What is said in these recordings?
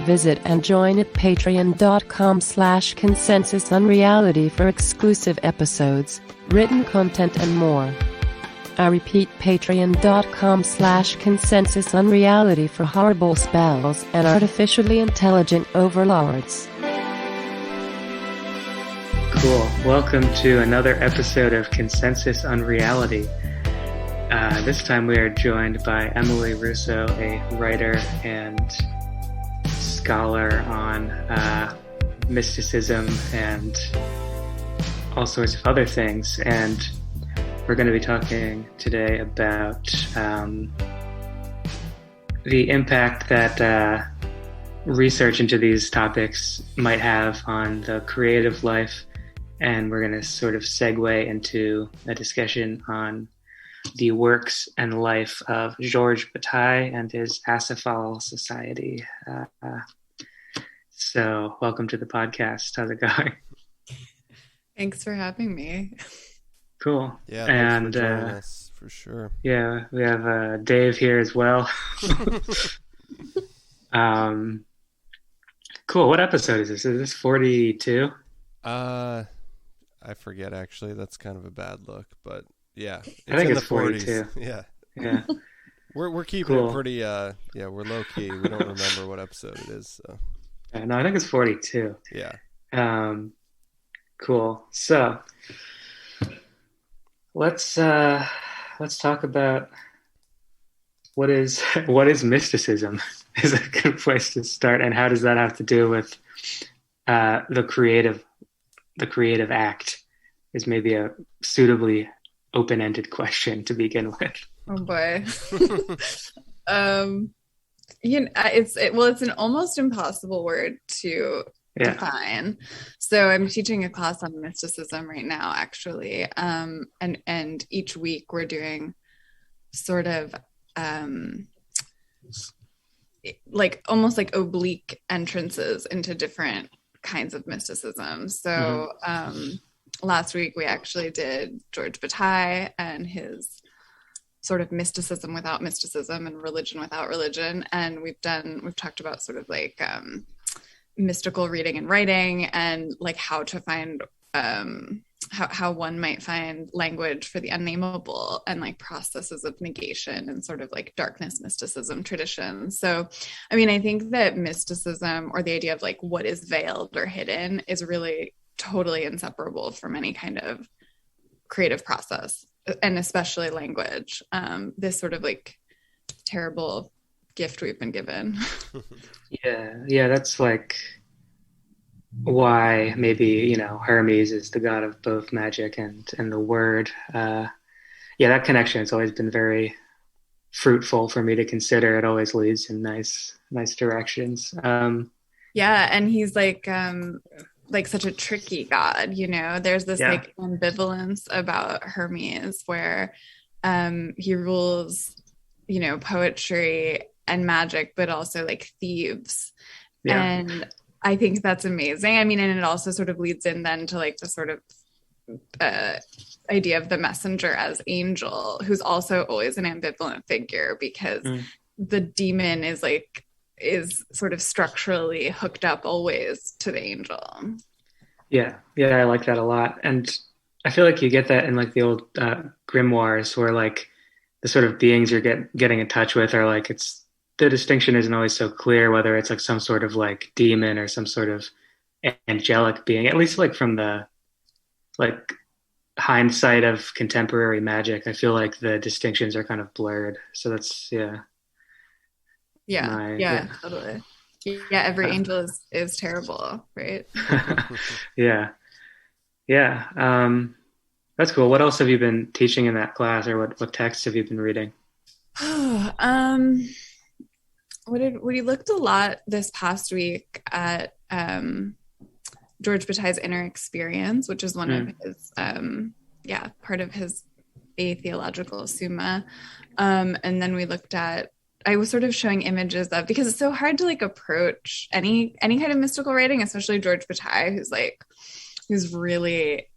Visit and join at patreon.com/consensusunreality for exclusive episodes, written content, and more. I repeat, patreon.com/consensusunreality for horrible spells and artificially intelligent overlords. Cool. Welcome to another episode of Consensus Unreality. This time we are joined by Emmalea Russo, a writer and scholar on mysticism and all sorts of other things. And we're going to be talking today about the impact that research into these topics might have on the creative life. And we're going to sort of segue into a discussion on the works and life of Georges Bataille and his Acephale Society. So welcome to the podcast. How's it going? Thanks for having me. Cool. Yeah, and for joining us, for sure. Yeah, we have Dave here as well. Cool. What episode is this? Is this 42? I forget, actually. That's kind of a bad look, but yeah, I think in it's the 40s. 42. Yeah. We're keeping Cool. it pretty we're low key. We don't remember what episode it is, so No, I think it's 42. yeah. Cool. So let's talk about what is mysticism is a good place to start, and how does that have to do with the creative act is maybe a suitably open-ended question to begin with. Oh boy. It's an almost impossible word to define. So I'm teaching a class on mysticism right now, actually. And each week we're doing sort of like almost like oblique entrances into different kinds of mysticism. So last week we actually did Georges Bataille and his sort of mysticism without mysticism and religion without religion. And we've talked about sort of like mystical reading and writing, and like how to find how one might find language for the unnameable, and like processes of negation and sort of like darkness mysticism traditions. So, I mean, I think that mysticism, or the idea of like what is veiled or hidden, is really totally inseparable from any kind of creative process, and especially language. This sort of like terrible gift we've been given. Yeah, that's like why maybe, Hermes is the god of both magic and the word. That connection has always been very fruitful for me to consider. It always leads in nice directions. And he's like such a tricky god, there's this like ambivalence about Hermes where he rules, poetry and magic, but also like thieves. And I think that's amazing. I mean, and it also sort of leads in then to like the sort of idea of the messenger as angel, who's also always an ambivalent figure, because the demon is sort of structurally hooked up always to the angel. Yeah, I like that a lot. And I feel like you get that in like the old grimoires, where like the sort of beings you're getting in touch with are like, the distinction isn't always so clear whether it's like some sort of like demon or some sort of angelic being, at least like from the like hindsight of contemporary magic. I feel like the distinctions are kind of blurred. So that's totally. Yeah, every angel is terrible, right? Yeah. That's cool. What else have you been teaching in that class, or what texts have you been reading? We looked a lot this past week at Georges Bataille's Inner Experience, which is one of his part of his atheological summa. And then we looked at, I was sort of showing images of, because it's so hard to like approach any kind of mystical writing, especially Georges Bataille, who's really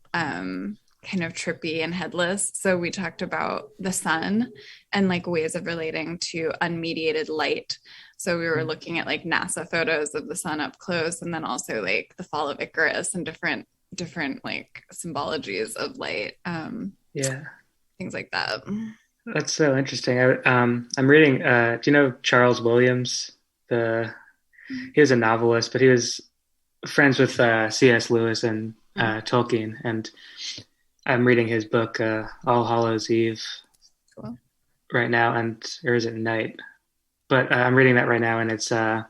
kind of trippy and headless. So we talked about the sun and like ways of relating to unmediated light. So we were looking at like NASA photos of the sun up close, and then also like the fall of Icarus and different like symbologies of light, Yeah, things like that. that's so interesting. I'm reading. Do you know Charles Williams? He was a novelist, but he was friends with C.S. Lewis and Tolkien, and I'm reading his book All Hallows Eve Cool. right now, or is it Night? But I'm reading that right now, and it's there's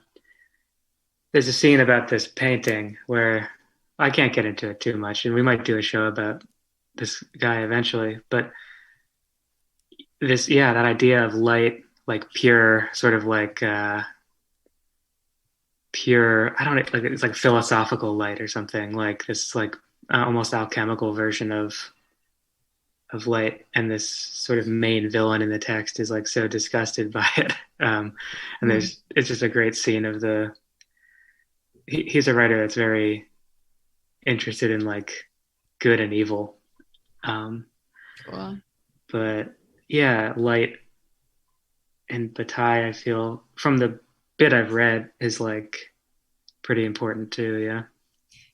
a scene about this painting where I can't get into it too much, and we might do a show about this guy eventually. But that idea of light, like pure, sort of like pure, I don't know, like it's like philosophical light or something, like this like almost alchemical version of light, and this sort of main villain in the text is like so disgusted by it. And it's just a great scene of he's a writer that's very interested in like good and evil. Cool. But yeah, light and Bataille, I feel from the bit I've read, is like pretty important too.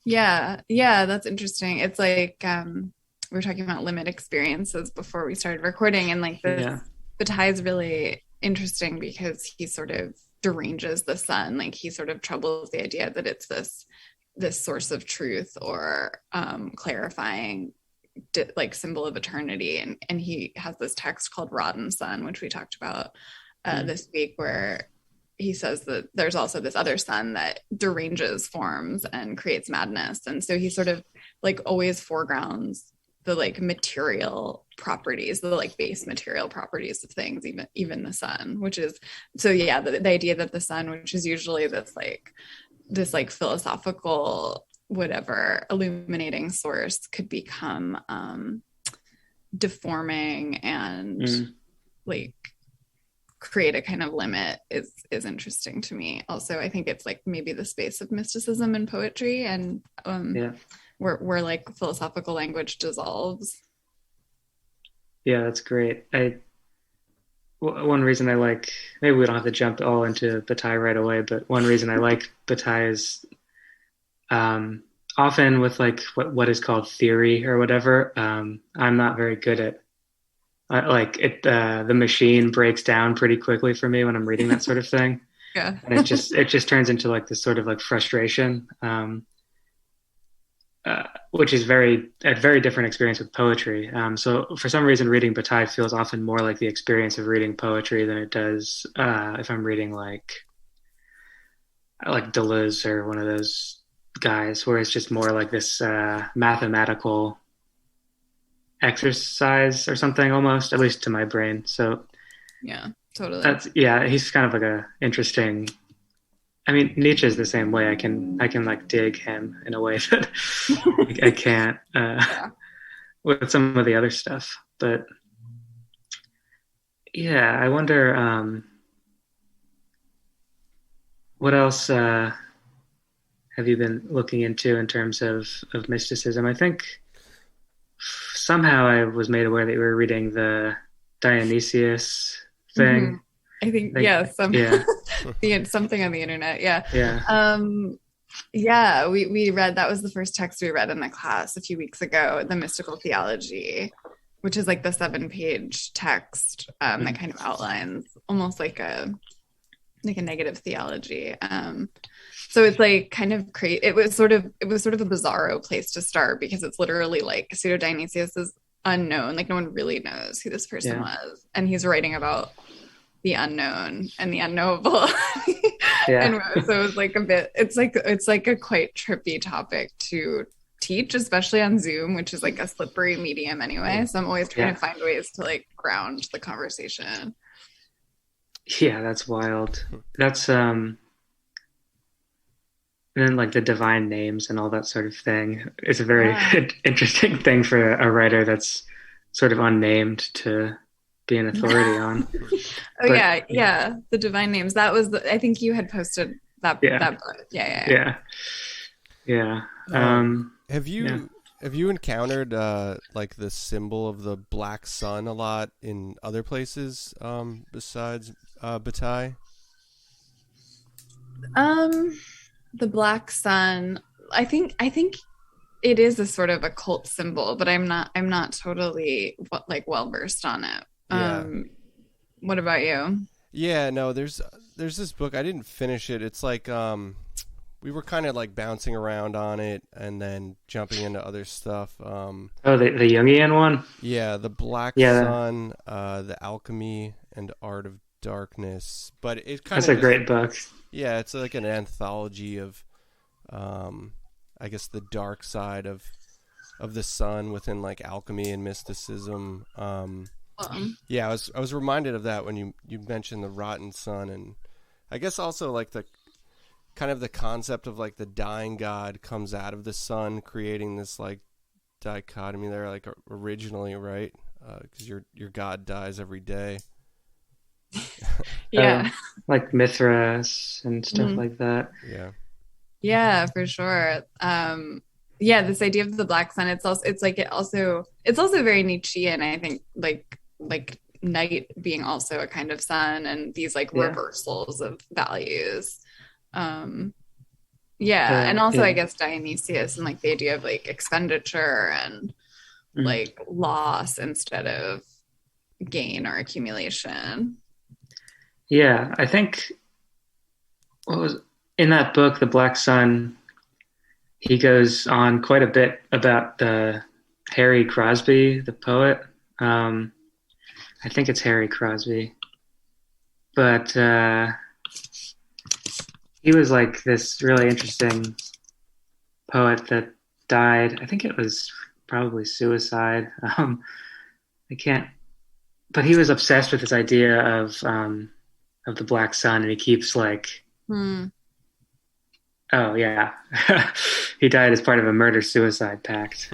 Yeah, that's interesting. It's like we were talking about limit experiences before we started recording, and like this Bataille is really interesting because he sort of deranges the sun. Like he sort of troubles the idea that it's this source of truth or clarifying like symbol of eternity, and he has this text called Rotten Sun, which we talked about this week, where he says that there's also this other sun that deranges forms and creates madness. And so he sort of like always foregrounds the like material properties, the like base material properties of things, even the sun, which is, so yeah, the idea that the sun, which is usually this like philosophical, whatever, illuminating source, could become deforming and like create a kind of limit is interesting to me. Also, I think it's like maybe the space of mysticism and poetry, and where like philosophical language dissolves. Yeah, that's great. One reason I like, maybe we don't have to jump all into Bataille right away, but one reason I like Bataille is often with like what is called theory or whatever, I'm not very good at the machine breaks down pretty quickly for me when I'm reading that sort of thing. Yeah. And it just turns into like this sort of like frustration, which is a very different experience with poetry. So for some reason, reading Bataille feels often more like the experience of reading poetry than it does if I'm reading like Deleuze or one of those guys, where it's just more like this mathematical exercise or something, almost, at least to my brain. So yeah, totally. He's kind of like a interesting, I mean, Nietzsche's the same way. I can like dig him in a way that I can't with some of the other stuff. But yeah, I wonder what else have you been looking into in terms of mysticism? I think somehow I was made aware that you were reading the Dionysius thing. I think something on the internet. We read, that was the first text we read in the class a few weeks ago, the Mystical Theology, which is like the 7-page text that kind of outlines almost like a negative theology. So it's like kind of crazy. It was sort of a bizarro place to start, because it's literally like Pseudo Dionysius is unknown. Like no one really knows who this person was, and he's writing about the unknown and the unknowable. And so it's like it's like a quite trippy topic to teach, especially on Zoom, which is like a slippery medium anyway. So I'm always trying to find ways to like ground the conversation. Yeah, that's wild. That's and then like the divine names and all that sort of thing. It's a very interesting thing for a writer that's sort of unnamed to be an authority on. The divine names. That was I think you had posted that book. Yeah. Have you encountered like the symbol of the black sun a lot in other places besides Bataille? The black sun. I think it is a sort of a cult symbol, but I'm not totally well versed on it. Yeah. What about you? Yeah, no, there's this book. I didn't finish it. It's like we were kind of like bouncing around on it and then jumping into other stuff. Oh, the Jungian one? Yeah, the Black Yeah. Sun, the Alchemy and Art of Darkness. But it kind That's of a great book. yeah, it's like an anthology of I guess the dark side of the sun within like alchemy and mysticism. Yeah, I was reminded of that when you mentioned the rotten sun, and I guess also like the kind of the concept of like the dying god comes out of the sun, creating this like dichotomy there, like originally, right? Because your god dies every day. Yeah. Like Mithras and stuff like that. Yeah. Yeah, for sure. Yeah, this idea of the black sun, it's also very Nietzschean, I think, like night being also a kind of sun, and these like reversals of values. And also I guess Dionysius and like the idea of like expenditure and like loss instead of gain or accumulation. Yeah, I think what was in that book, The Black Sun, he goes on quite a bit about the Harry Crosby, the poet. I think it's Harry Crosby. But he was like this really interesting poet that died. I think it was probably suicide. I can't, but he was obsessed with this idea of the black sun, and he keeps like, oh yeah, he died as part of a murder-suicide pact.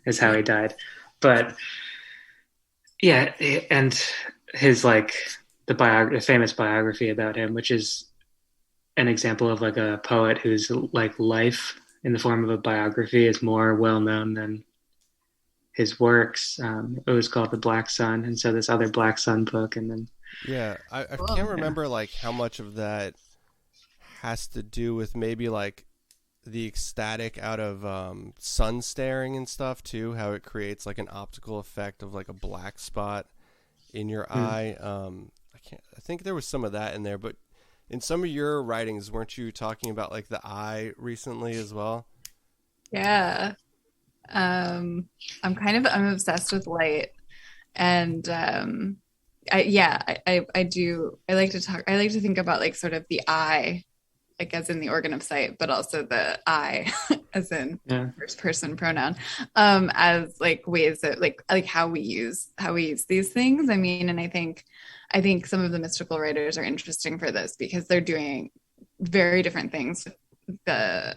Is how he died. But yeah, and his like the famous biography about him, which is an example of like a poet whose like life in the form of a biography is more well known than his works. It was called The Black Sun, and so this other Black Sun book, and then yeah, I can't remember like how much of that has to do with maybe like the ecstatic out of sun staring and stuff too, how it creates like an optical effect of like a black spot in your eye. I think there was some of that in there, but in some of your writings, weren't you talking about like the eye recently as well? Yeah. I'm obsessed with light, and I do. I like to think about like sort of the eye, like as in the organ of sight, but also the I as in first person pronoun, as like ways that like how we use these things. I mean, and I think some of the mystical writers are interesting for this because they're doing very different things with the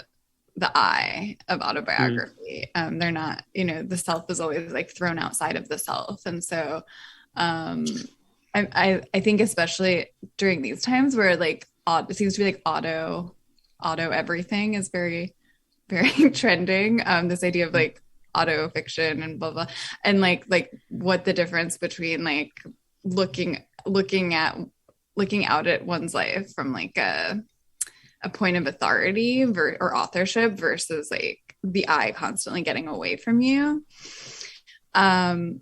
I of autobiography. They're not, the self is always like thrown outside of the self. And so I think especially during these times where like it seems to be like auto everything is very, very trending. This idea of like auto fiction and blah blah, and like what the difference between like looking out at one's life from like a point of authority or authorship versus like the I constantly getting away from you.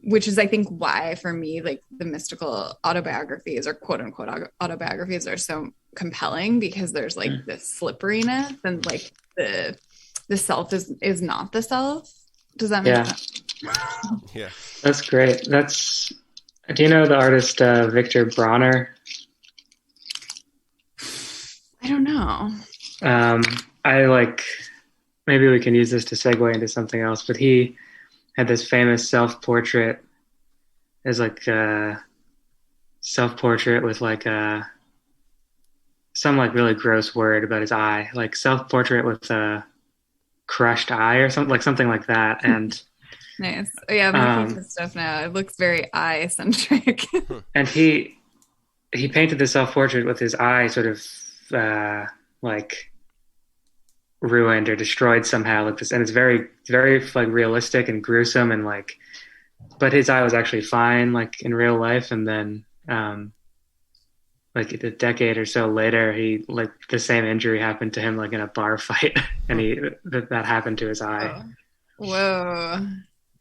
Which is, I think, why for me, like the mystical autobiographies or quote unquote autobiographies are so compelling, because there's like this slipperiness and like the self is not the self. Does that make sense? Yeah. That's great. Do you know the artist Victor Bronner? I don't know. Maybe we can use this to segue into something else, but he had this famous self-portrait as like a self-portrait with like some like really gross word about his eye, like self-portrait with a crushed eye or something like that. And nice. Oh, yeah, I'm looking at this stuff now. It looks very eye-centric. And he painted the self-portrait with his eye sort of like ruined or destroyed somehow, like this, and it's very, very like realistic and gruesome, and like, but his eye was actually fine like in real life. And then when like a decade or so later, he like the same injury happened to him like in a bar fight, and that happened to his eye. Whoa.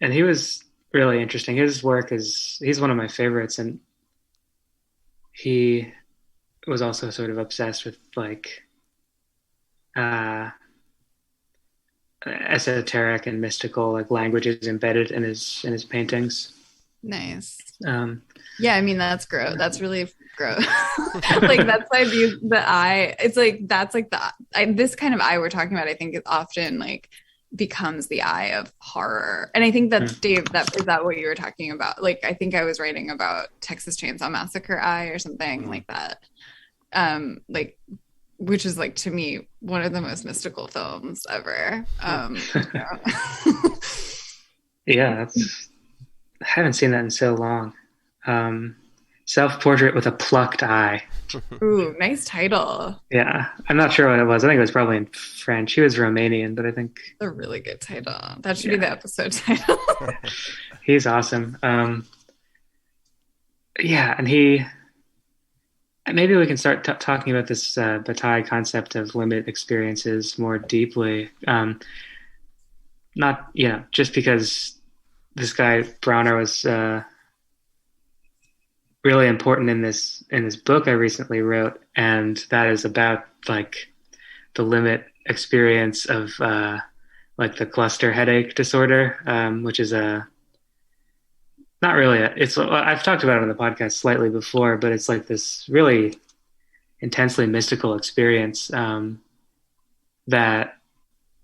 And he was really interesting. His work he's one of my favorites, and he was also sort of obsessed with like esoteric and mystical like languages embedded in his paintings. Nice. Yeah, I mean that's gross. That's really gross. Like that's why the eye. It's like that's like this kind of eye we're talking about. I think is often like becomes the eye of horror, and I think that's Dave. Is that what you were talking about? Like I think I was writing about Texas Chainsaw Massacre eye or something like that. Like. Which is like to me one of the most mystical films ever. Yeah, I haven't seen that in so long. Self-Portrait with a Plucked Eye. Ooh, nice title. Yeah, I'm not sure what it was. I think it was probably in French. He was Romanian, but I think a really good title. That should be the episode title. He's awesome. Yeah, and maybe we can start talking about this Bataille concept of limit experiences more deeply. Not, just because this guy Bronner was really important in this book I recently wrote, and that is about like the limit experience of like the cluster headache disorder, which is not really. I've talked about it on the podcast slightly before, but it's like this really intensely mystical experience that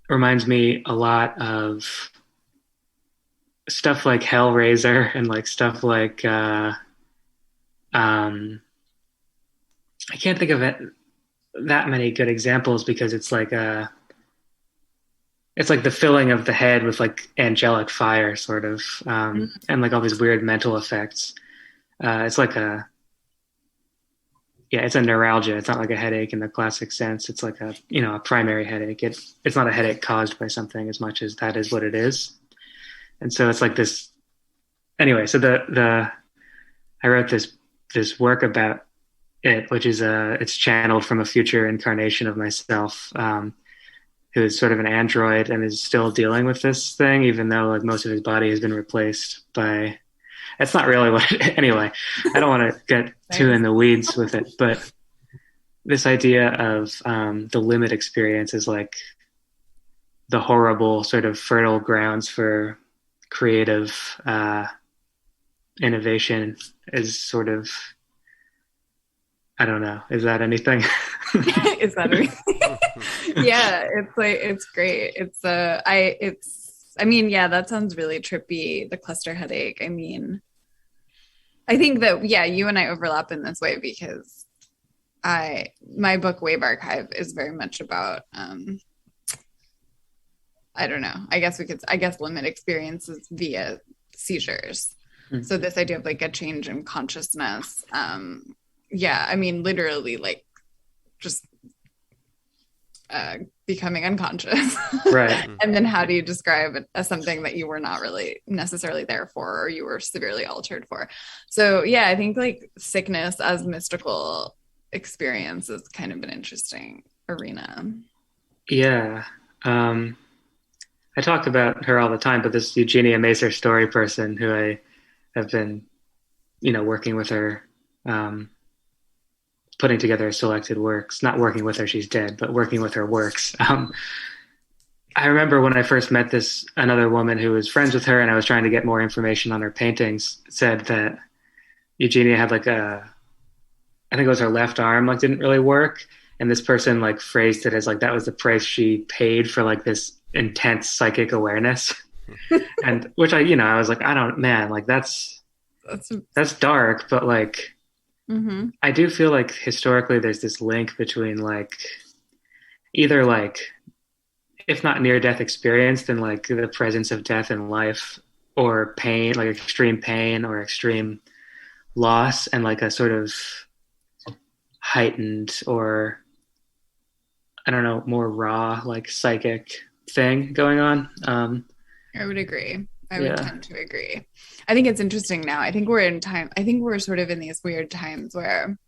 reminds me a lot of stuff like Hellraiser and like stuff like I can't think of that many good examples because it's like the filling of the head with like angelic fire sort of, and like all these weird mental effects. It's like it's a neuralgia. It's not like a headache in the classic sense. It's like a primary headache. It's not a headache caused by something as much as that is what it is. And so it's like this, anyway, so I wrote this work about it, which is it's channeled from a future incarnation of myself, who is sort of an android and is still dealing with this thing, even though like most of his body has been replaced by. It's not really what. Anyway, I don't want to get too in the weeds with it, but this idea of the limit experience is like the horrible sort of fertile grounds for creative innovation is sort of. I don't know. Is that anything? Is that anything? Yeah, it's great. I mean, yeah, that sounds really trippy, the cluster headache. I mean, I think that, yeah, you and I overlap in this way because my book Wave Archive is very much about, I don't know, I guess limit experiences via seizures. Mm-hmm. So this idea of like a change in consciousness, yeah, I mean, literally like just becoming unconscious. Right. And then how do you describe it as something that you were not really necessarily there for, or you were severely altered for? So yeah, I think like sickness as mystical experience is kind of an interesting arena. Yeah. I talk about her all the time, but this Eugenia Macer Story person who I have been, working with her, putting together selected works, not working with her, she's dead, but working with her works. I remember when I first met another woman who was friends with her and I was trying to get more information on her paintings, said that Eugenia had like I think it was her left arm, like didn't really work. And this person like phrased it as like, that was the price she paid for like this intense psychic awareness. And which I was like, that's dark, but like, mm-hmm. I do feel like historically there's this link between like either like if not near-death experience, then like the presence of death in life or pain, like extreme pain or extreme loss, and like a sort of heightened or I don't know, more raw like psychic thing going on. I would agree. I would tend to agree. I think it's interesting now. I think we're sort of in these weird times where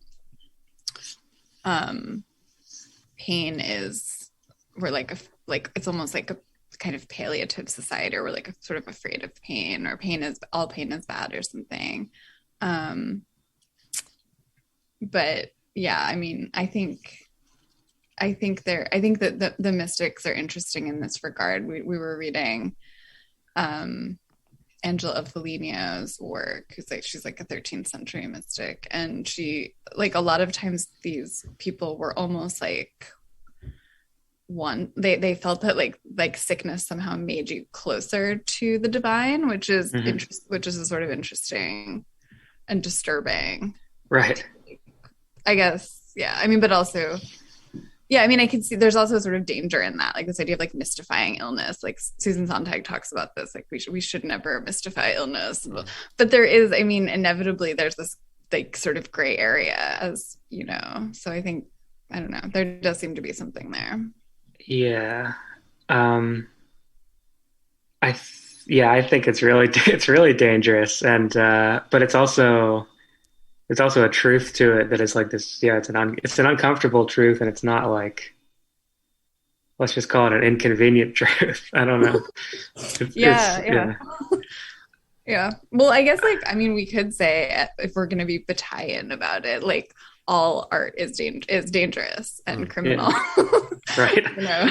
pain is, we're like it's almost like a kind of palliative society, or we're like sort of afraid of pain, or all pain is bad or something. But yeah, I mean, I think that the mystics are interesting in this regard. We were reading Angela of Foligno's work, she's like a 13th century mystic, and she, like, a lot of times these people were almost like they felt that like sickness somehow made you closer to the divine, which is which is a sort of interesting and disturbing, right? I guess, yeah. I mean, but also, yeah, I mean, I can see there's also a sort of danger in that, like this idea of like mystifying illness. Like Susan Sontag talks about this, like we should never mystify illness. But there is, I mean, inevitably there's this like sort of gray area, as you know. So I think, I don't know, there does seem to be something there. Yeah. I think it's really dangerous, and but it's also a truth to it that is like this. Yeah, it's an uncomfortable truth, and it's not like, let's just call it an inconvenient truth. I don't know. Yeah. Well, I guess, like, I mean, we could say, if we're going to be Bataillean about it, like, all art is dangerous and criminal. Yeah. Right. You know?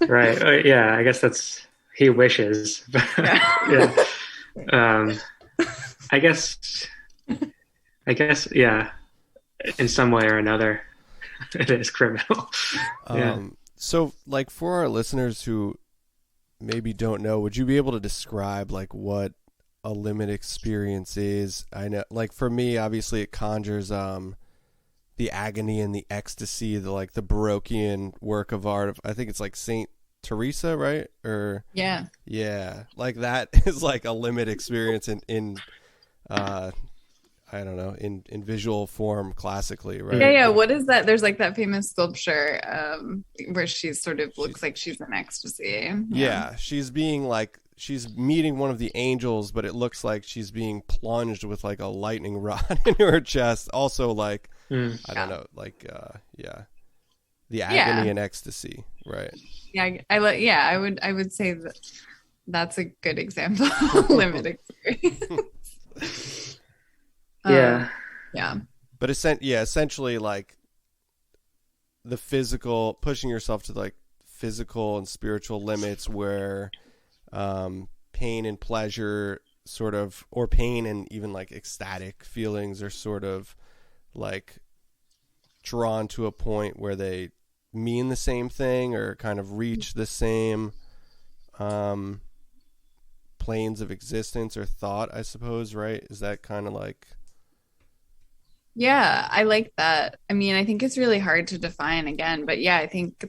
Right. Yeah. I guess that's, he wishes. Yeah. I guess, yeah, in some way or another, it is criminal. Yeah. So, like, for our listeners who maybe don't know, would you be able to describe, like, what a limit experience is? I know, like, for me, obviously, it conjures the agony and the ecstasy, the Baroquean work of art. I think it's like Saint Teresa, right? Or yeah, like that is like a limit experience in I don't know, in visual form classically, right? Yeah. What is that? There's like that famous sculpture where she sort of looks like she's in ecstasy. Yeah, she's meeting one of the angels, but it looks like she's being plunged with like a lightning rod into her chest. Also, like, I don't know, like, the agony and ecstasy, right? Yeah, I would say that's a good example of limit experience. Yeah. But essentially, like, the physical, pushing yourself to like physical and spiritual limits where pain and pleasure sort of, or pain and even like ecstatic feelings are sort of like drawn to a point where they mean the same thing or kind of reach the same planes of existence or thought, I suppose, right? Is that kind of like... Yeah, I like that. I mean, I think it's really hard to define again, but yeah, I think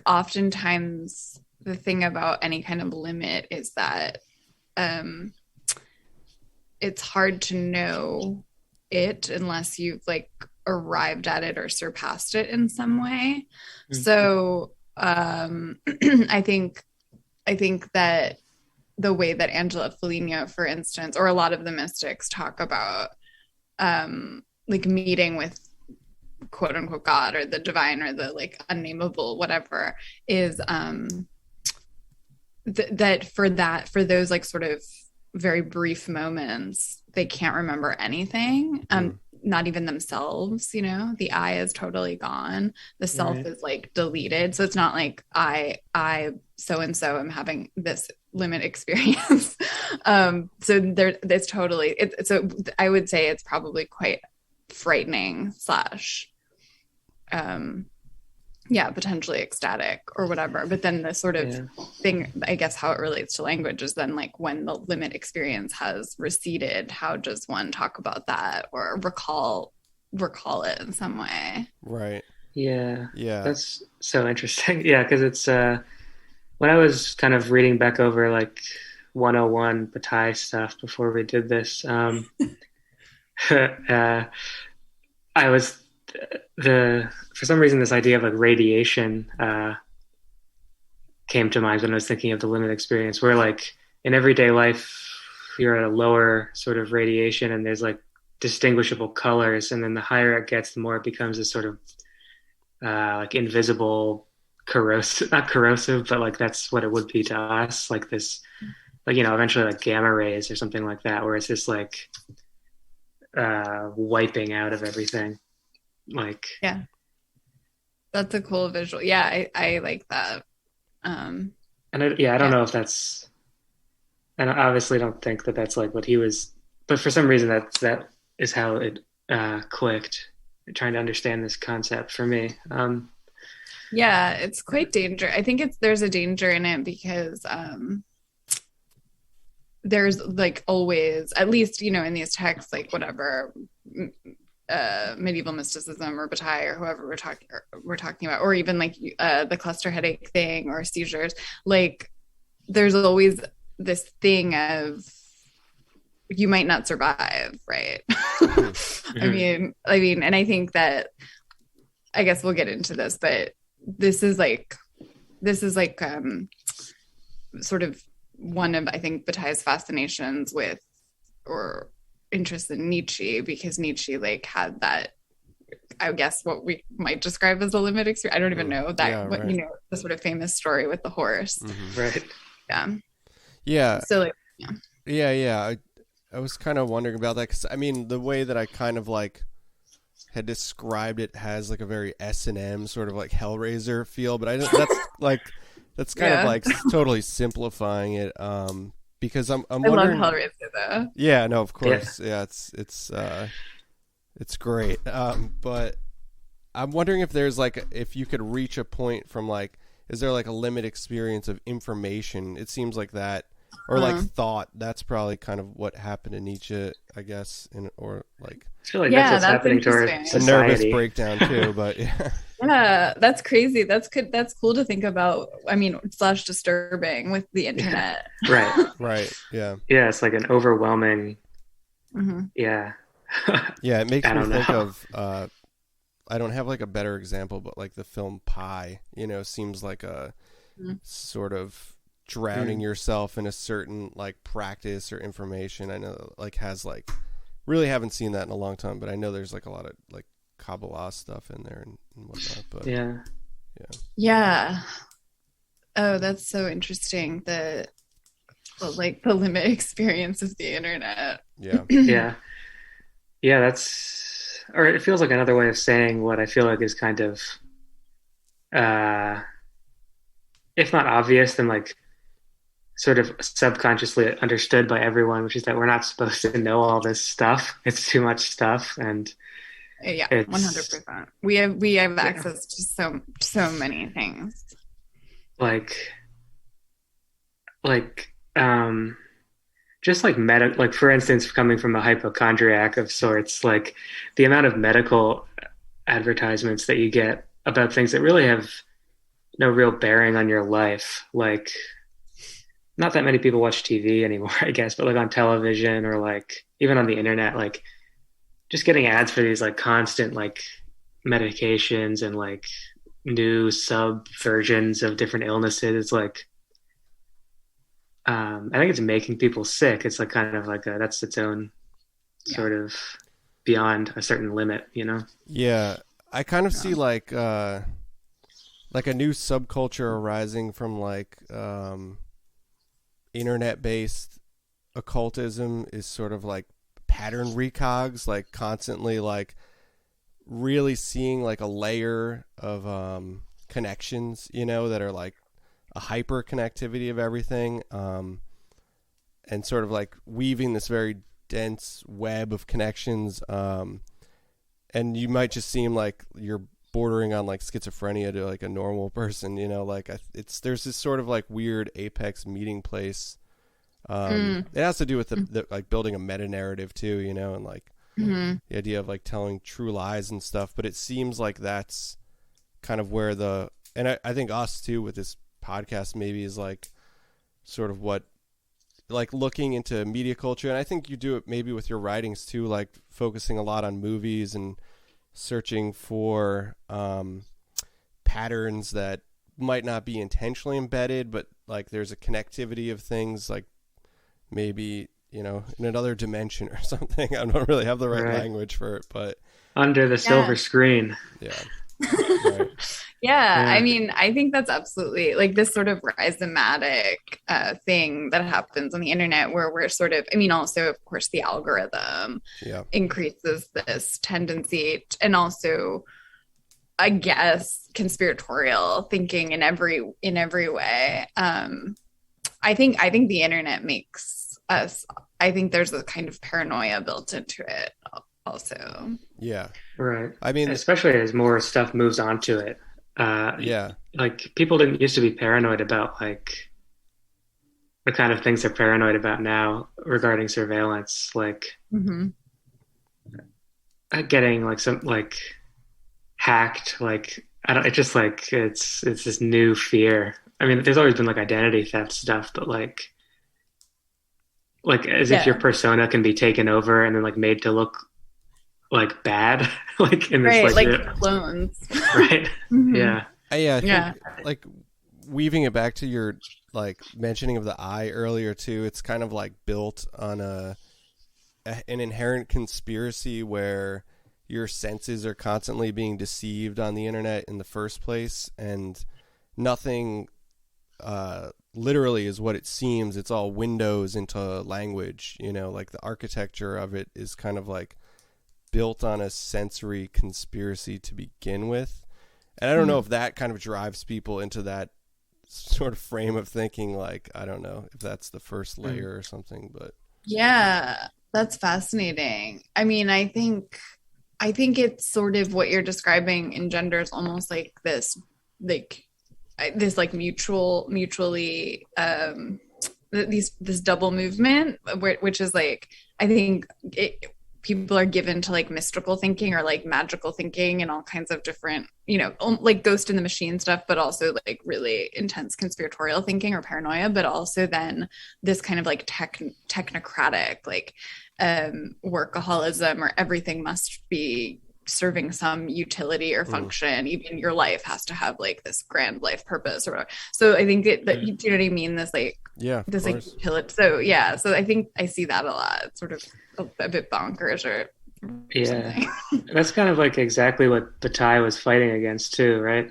oftentimes the thing about any kind of limit is that it's hard to know it unless you've like arrived at it or surpassed it in some way. Mm-hmm. So I think that the way that Angela Foligno, for instance, or a lot of the mystics talk about like meeting with quote unquote God or the divine or the like unnameable whatever, is that for those like sort of very brief moments they can't remember anything, not even themselves, you know. The I is totally gone, the self is like deleted, so it's not like I so and so am having this limit experience. So there, it's totally so I would say it's probably quite frightening / potentially ecstatic or whatever. But then the sort of thing, I guess, how it relates to language is then like when the limit experience has receded, how does one talk about that or recall it in some way? Right. Yeah. That's so interesting. Yeah, because it's when I was kind of reading back over like 101 Bataille stuff before we did this, I was for some reason this idea of like radiation came to mind when I was thinking of the limit experience, where like in everyday life you're at a lower sort of radiation and there's like distinguishable colors, and then the higher it gets, the more it becomes this sort of like invisible, corrosive, not corrosive, but like that's what it would be to us, like this, like, you know, eventually like gamma rays or something like that, where it's just like wiping out of everything. Like, yeah, that's a cool visual. Yeah, I like that. And I don't know if that's, and I obviously don't think that that's like what he was, but for some reason that is how it clicked, trying to understand this concept for me. Yeah, it's quite dangerous. I think there's a danger in it because there's like always, at least, you know, in these texts, like whatever medieval mysticism or Bataille or whoever we're talking about, or even like the cluster headache thing or seizures, like there's always this thing of you might not survive, right? I mean, and I think that, I guess we'll get into this, but this is like sort of one of, I think, Bataille's fascinations with, or interest in Nietzsche, because Nietzsche like had that, I guess, what we might describe as a limit experience. I don't even know that, yeah, right. You know, the sort of famous story with the horse. Right. Yeah. So like, yeah. I was kind of wondering about that, because I mean, the way that I kind of like had described it has like a very S&M sort of like Hellraiser feel, but that's kind of like totally simplifying it, because I'm wondering. I love Hellraiser though. Yeah, no, of course. Yeah, it's great. But I'm wondering if there's like, if you could reach a point from like, is there like a limit experience of information? It seems like that, or like thought. That's probably kind of what happened to Nietzsche, I guess, or like. I feel like that's what's happening to our society. A nervous breakdown too, but yeah. Yeah, that's crazy. That's good. That's cool to think about. I mean, / disturbing with the internet. Right. Yeah. Yeah, it's like an overwhelming. Yeah, it makes me think of. I don't have like a better example, but like the film Pi, you know, seems like a sort of drowning yourself in a certain like practice or information. I know like has like, really haven't seen that in a long time, but I know there's like a lot of like Kabbalah stuff in there and whatnot. But yeah. Oh, that's so interesting. The limit experience of the internet. Yeah. That's, or it feels like another way of saying what I feel like is kind of, if not obvious, then like sort of subconsciously understood by everyone, which is that we're not supposed to know all this stuff. It's too much stuff, and 100%. We have access to so many things. Just like like for instance, coming from a hypochondriac of sorts, like the amount of medical advertisements that you get about things that really have no real bearing on your life, like. Not that many people watch TV anymore, I guess, but like on television or like even on the internet, like just getting ads for these like constant like medications and like new sub versions of different illnesses. It's like, I think it's making people sick. It's like kind of like that's its own sort of beyond a certain limit, you know? Yeah. I kind of see like a new subculture arising from like, internet-based occultism is sort of like pattern recogs, like constantly like really seeing like a layer of connections, you know, that are like a hyper connectivity of everything, and sort of like weaving this very dense web of connections, and you might just seem like you're bordering on like schizophrenia to like a normal person, you know, like there's this sort of like weird apex meeting place. It has to do with the like building a meta narrative too, you know, and like the idea of like telling true lies and stuff. But it seems like that's kind of where and I think us too with this podcast maybe is like sort of what, like looking into media culture. And I think you do it maybe with your writings too, like focusing a lot on movies and searching for patterns that might not be intentionally embedded, but like there's a connectivity of things, like maybe in another dimension or something. I don't really have the right language for it, but under the silver screen. Yeah. Right. Yeah, I mean, I think that's absolutely like this sort of rhizomatic thing that happens on the internet where we're sort of, I mean, also, of course, the algorithm increases this tendency and also, I guess, conspiratorial thinking in every way. I think the internet makes us, I think there's a kind of paranoia built into it also. Yeah. Right. I mean, especially as more stuff moves onto it. Like people didn't used to be paranoid about like the kind of things they're paranoid about now regarding surveillance, like getting like some like hacked, like I don't. It's just like it's this new fear. I mean, there's always been like identity theft stuff, but like as if your persona can be taken over and then like made to look like bad, like in this like clones, right? Yeah. I think, like weaving it back to your like mentioning of the eye earlier too, it's kind of like built on an inherent conspiracy where your senses are constantly being deceived on the internet in the first place, and nothing literally is what it seems. It's all windows into language, like the architecture of it is kind of like built on a sensory conspiracy to begin with. And I don't know if that kind of drives people into that sort of frame of thinking, like, I don't know if that's the first layer or something, but. Yeah, that's fascinating. I mean, I think it's sort of what you're describing engenders almost like this mutually, this double movement, which is like, I think people are given to like mystical thinking or like magical thinking and all kinds of different, like ghost in the machine stuff, but also like really intense conspiratorial thinking or paranoia, but also then this kind of like technocratic, like workaholism, or everything must be serving some utility or function. Even your life has to have like this grand life purpose or whatever. So I think that you know what I mean? This like, this like utility. So I think I see that a lot. It's sort of a bit bonkers or something. That's kind of like exactly what Bataille was fighting against too, right?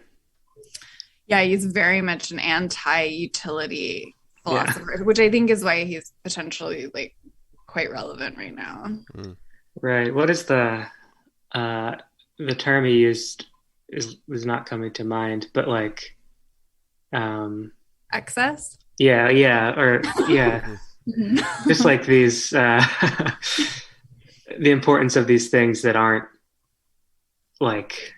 Yeah, he's very much an anti-utility philosopher, which I think is why he's potentially like quite relevant right now. Right. What is the term he used was not coming to mind, but like excess? Just like these the importance of these things that aren't like,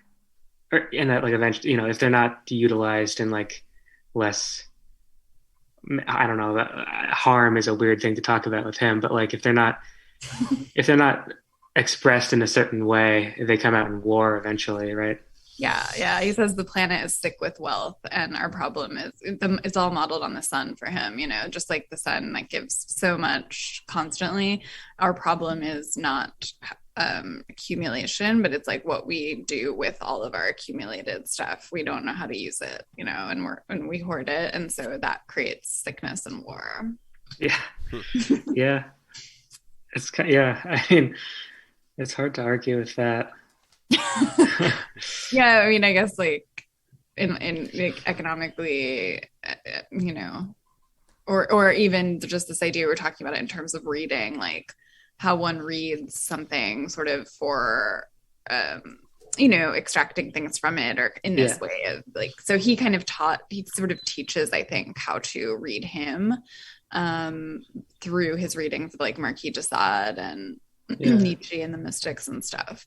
and that like eventually, if they're not utilized in like less, I don't know, harm is a weird thing to talk about with him, but like if they're not expressed in a certain way, they come out in war eventually, right? Yeah. He says the planet is sick with wealth, and our problem is it's all modeled on the sun for him. Just like the sun that gives so much constantly. Our problem is not accumulation, but it's like what we do with all of our accumulated stuff. We don't know how to use it, and we hoard it, and so that creates sickness and war. Yeah. It's I mean, it's hard to argue with that. Yeah, I mean, I guess like in like economically, or even just this idea we're talking about it in terms of reading, like how one reads something sort of for extracting things from it, or in this way of like, so he sort of teaches, I think, how to read him through his readings of like Marquis de Sade and Nietzsche and the mystics and stuff.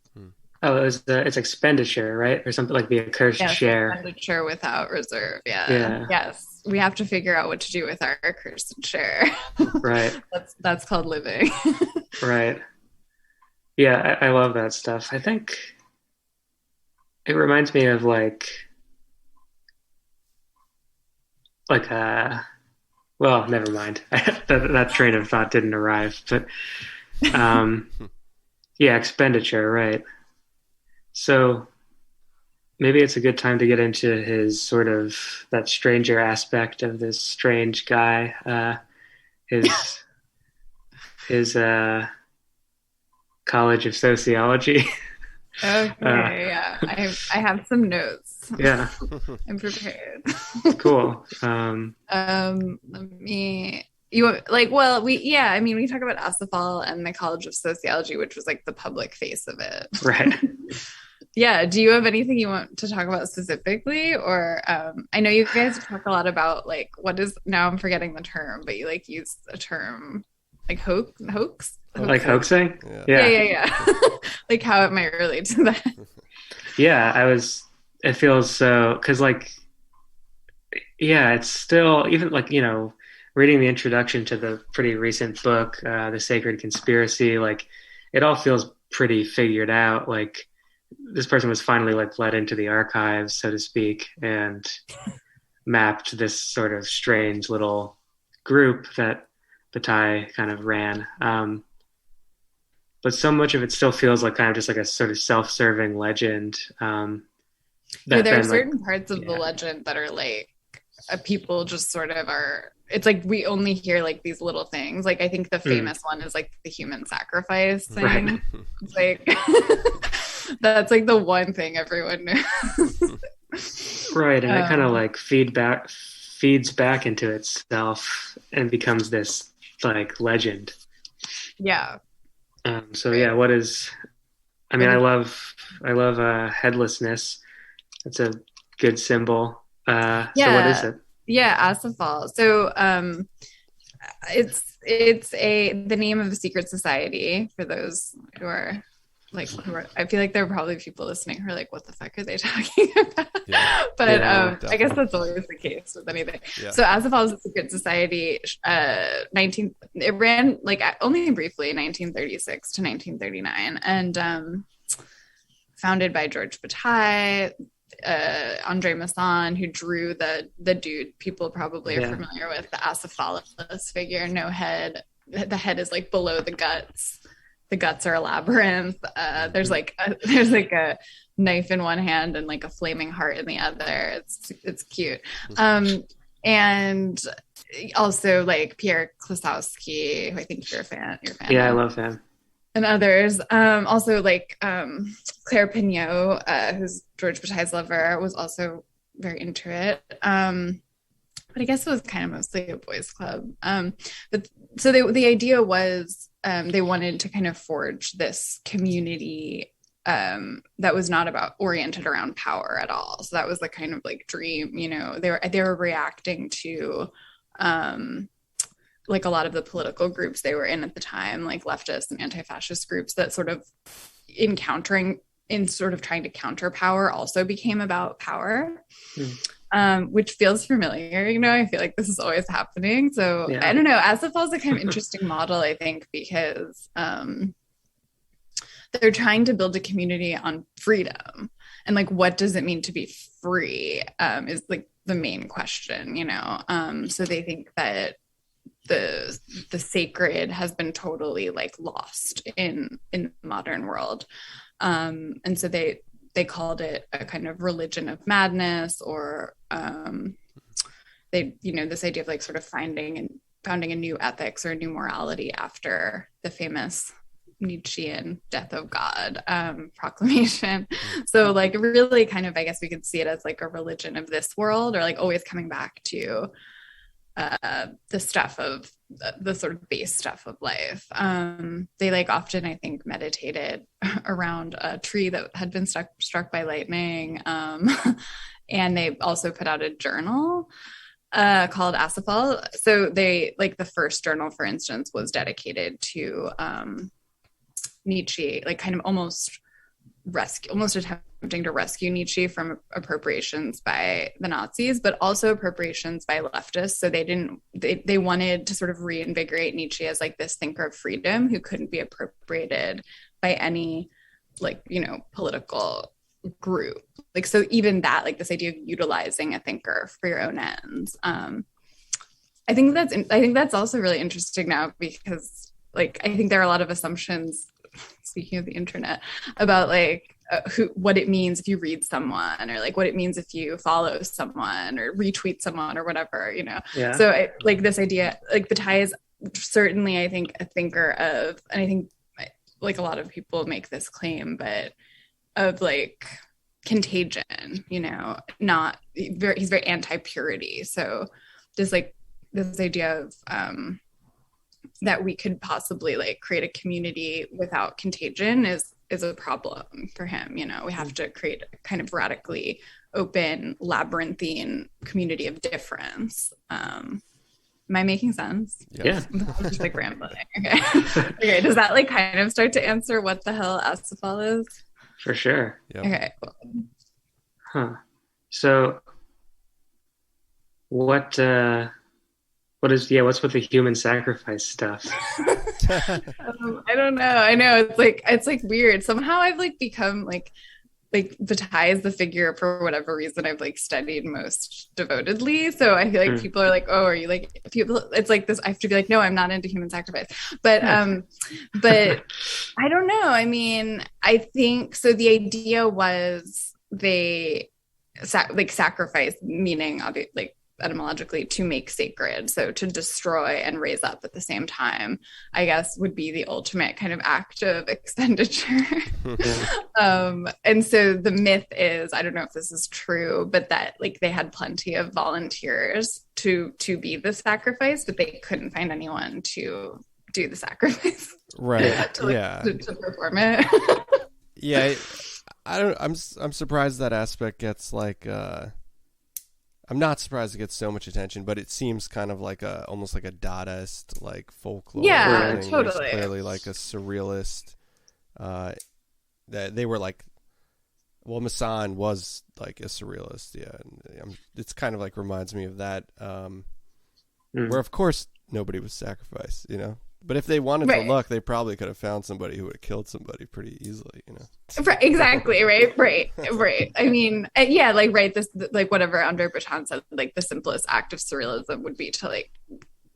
Oh, it's expenditure, right? Or something like the accursed share. Expenditure without reserve. Yeah. Yes. We have to figure out what to do with our accursed share. Right. That's called living. Right. Yeah, I love that stuff. I think it reminds me of like well, never mind. that train of thought didn't arrive, but expenditure, right? So maybe it's a good time to get into his sort of that stranger aspect of this strange guy. His his College of Sociology. Okay, yeah. I have some notes. Yeah. I'm prepared. Cool. Let me. You like, well, we talk about Acephale and the College of Sociology, which was like the public face of it. Right. Yeah. Do you have anything you want to talk about specifically? Or I know you guys talk a lot about like what is, now I'm forgetting the term, but you like use a term like hoax? Like hoaxing? Yeah. Like how it might relate to that. Yeah, it feels so, because like, yeah, it's still, even like, reading the introduction to the pretty recent book, The Sacred Conspiracy, like it all feels pretty figured out. Like this person was finally like let into the archives, so to speak, and mapped this sort of strange little group that Bataille kind of ran. But so much of it still feels like kind of just like a sort of self-serving legend. There are certain parts of the legend that are like people just sort of are. It's like we only hear like these little things. Like I think the famous one is like the human sacrifice thing. Right. It's like that's like the one thing everyone knows. Right, and it kind of like feeds back into itself and becomes this like legend. Yeah. So yeah, what is? I mean, I love headlessness. It's a good symbol. So what is it? Yeah, Acephale. So it's the name of a secret society for those who are like, I feel like there are probably people listening who are like, what the fuck are they talking about? Yeah. But I guess that's always the case with anything. Yeah. So Acephale is a secret society. It ran like only briefly, 1936 to 1939, and founded by Georges Bataille, Andre Masson, who drew the dude people probably are familiar with, the Acephale figure, no head. The head is like below the guts. The guts are a labyrinth. There's like a knife in one hand and like a flaming heart in the other. It's cute. And also like Pierre Klosowski, who I think you're a fan. Yeah, I love him. And others. Also like Claire Pignot, who's Georges Bataille's lover, was also very into it. But I guess it was kind of mostly a boys' club. But so the idea was they wanted to kind of forge this community that was not oriented around power at all. So that was the kind of like dream, they were reacting to like a lot of the political groups they were in at the time, like leftist and anti-fascist groups that sort of trying to counter power also became about power. Which feels familiar, I feel like this is always happening. So yeah. I don't know, Acephale is a kind of interesting model, I think, because they're trying to build a community on freedom, and like what does it mean to be free is like the main question, so they think that the sacred has been totally like lost in the modern world, and so they called it a kind of religion of madness, or this idea of like sort of founding a new ethics or a new morality after the famous Nietzschean death of God proclamation. So like really kind of, I guess we could see it as like a religion of this world, or like always coming back to the stuff of the sort of base stuff of life. They like often, I think, meditated around a tree that had been struck by lightning. And they also put out a journal called Acephale. So they like the first journal, for instance, was dedicated to Nietzsche, like kind of almost attempting to rescue Nietzsche from appropriations by the Nazis, but also appropriations by leftists. So they wanted to sort of reinvigorate Nietzsche as like this thinker of freedom who couldn't be appropriated by any like, political group. Like, so even that, like this idea of utilizing a thinker for your own ends. I think that's also really interesting now, because like, I think there are a lot of assumptions, speaking of the internet, about like what it means if you read someone, or like what it means if you follow someone or retweet someone or whatever, Yeah. So like this idea, like Bataille's certainly, I think, a thinker of, and I think like a lot of people make this claim, but of like contagion, you know, he's very anti-purity. So there's like this idea of that we could possibly like create a community without contagion is a problem for him. You know, we have to create a kind of radically open, labyrinthine community of difference. Am I making sense? Yeah. I'm just like rambling. Okay. Okay. Does that like kind of start to answer what the hell Acephale is? For sure. Yep. Okay. Cool. Huh. So what's with the human sacrifice stuff? I don't know. I know it's like weird. Somehow I've like become like Bataille is the figure for whatever reason I've like studied most devotedly. So I feel like people are like, oh, are you like people? It's like this. I have to be like, no, I'm not into human sacrifice. But but I don't know. I mean, I think so. The idea was they sacrifice, meaning like etymologically to make sacred, so to destroy and raise up at the same time, I guess, would be the ultimate kind of act of expenditure. And so the myth is, I don't know if this is true, but that like they had plenty of volunteers to be the sacrifice, but they couldn't find anyone to do the sacrifice, right? to perform it. Yeah, I'm surprised that aspect gets like I'm not surprised it gets so much attention, but it seems kind of like almost like a Dadaist, like folklore. Yeah, thing. totally. There's clearly like a surrealist. That they were like, well, Masson was like a surrealist, yeah. And it's kind of like reminds me of that, where of course nobody was sacrificed, you know. But if they wanted to look, they probably could have found somebody who would have killed somebody pretty easily, you know. Right, exactly, right. I mean, yeah, like, right, this, like, whatever Andre Breton said, like, the simplest act of surrealism would be to, like,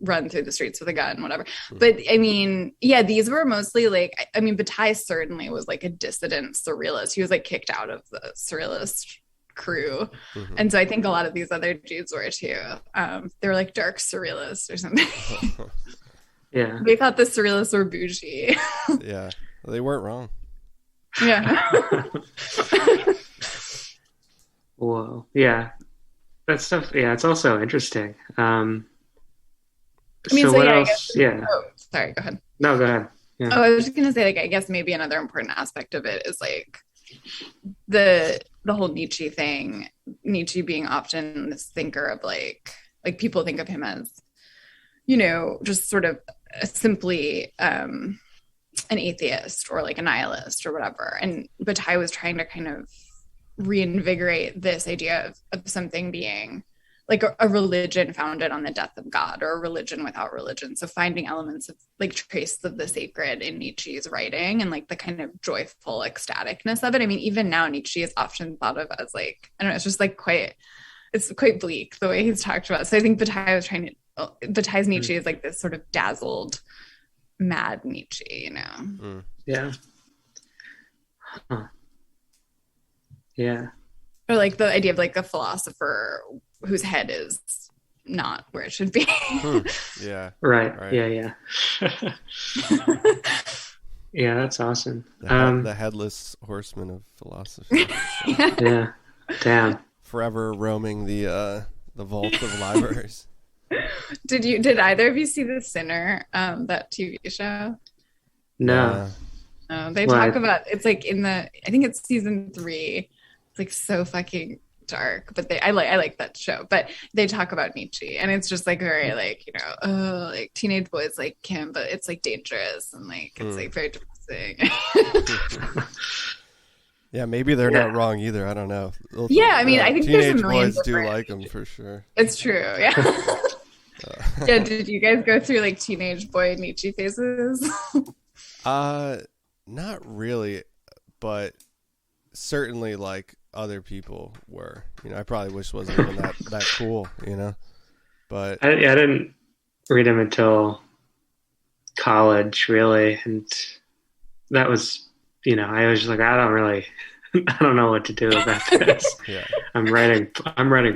run through the streets with a gun, whatever. But, I mean, yeah, these were mostly, like, I mean, Bataille certainly was, like, a dissident surrealist. He was, like, kicked out of the surrealist crew. And so I think a lot of these other dudes were, too. They were, like, dark surrealists or something. Yeah. They thought the surrealists were bougie. Yeah. Well, they weren't wrong. Yeah. Whoa. Yeah. That stuff, yeah, it's also interesting. I mean, so what else? Yeah. Oh, sorry, go ahead. No, go ahead. Yeah. Oh, I was just gonna say, like, I guess maybe another important aspect of it is like the whole Nietzsche thing. Nietzsche being often this thinker of like people think of him as, you know, just sort of simply an atheist or like a nihilist or whatever. And Bataille was trying to kind of reinvigorate this idea of something being like a religion founded on the death of God, or a religion without religion. So finding elements of like traces of the sacred in Nietzsche's writing and like the kind of joyful ecstaticness of it. I mean, even now Nietzsche is often thought of as like, I don't know, it's just like it's quite bleak the way he's talked about. So I think Bataille's Nietzsche is like this sort of dazzled, mad Nietzsche, you know? Yeah. Huh. Yeah. Or like the idea of like a philosopher whose head is not where it should be. Yeah. Right. Yeah. Yeah, that's awesome. The headless horseman of philosophy. Yeah. Damn. Forever roaming the vault of libraries. Did either of you see The Sinner, that TV show? No. They talk about, it's like I think it's season 3. It's like so fucking dark, but I like that show. But they talk about Nietzsche, and it's just like very like, you know, like teenage boys like him, but it's like dangerous and like it's like very depressing. Yeah, maybe they're not wrong either. I don't know. Yeah, I mean, I think there's teenage a million boys do like them for sure. It's true. Yeah. Yeah. Did you guys go through like teenage boy Nietzsche phases? Not really, but certainly like other people were. You know, I probably wish it wasn't even that cool. You know, but I didn't read him until college, really, and that was, you know, I was just like, I don't know what to do about this. Yeah. I'm writing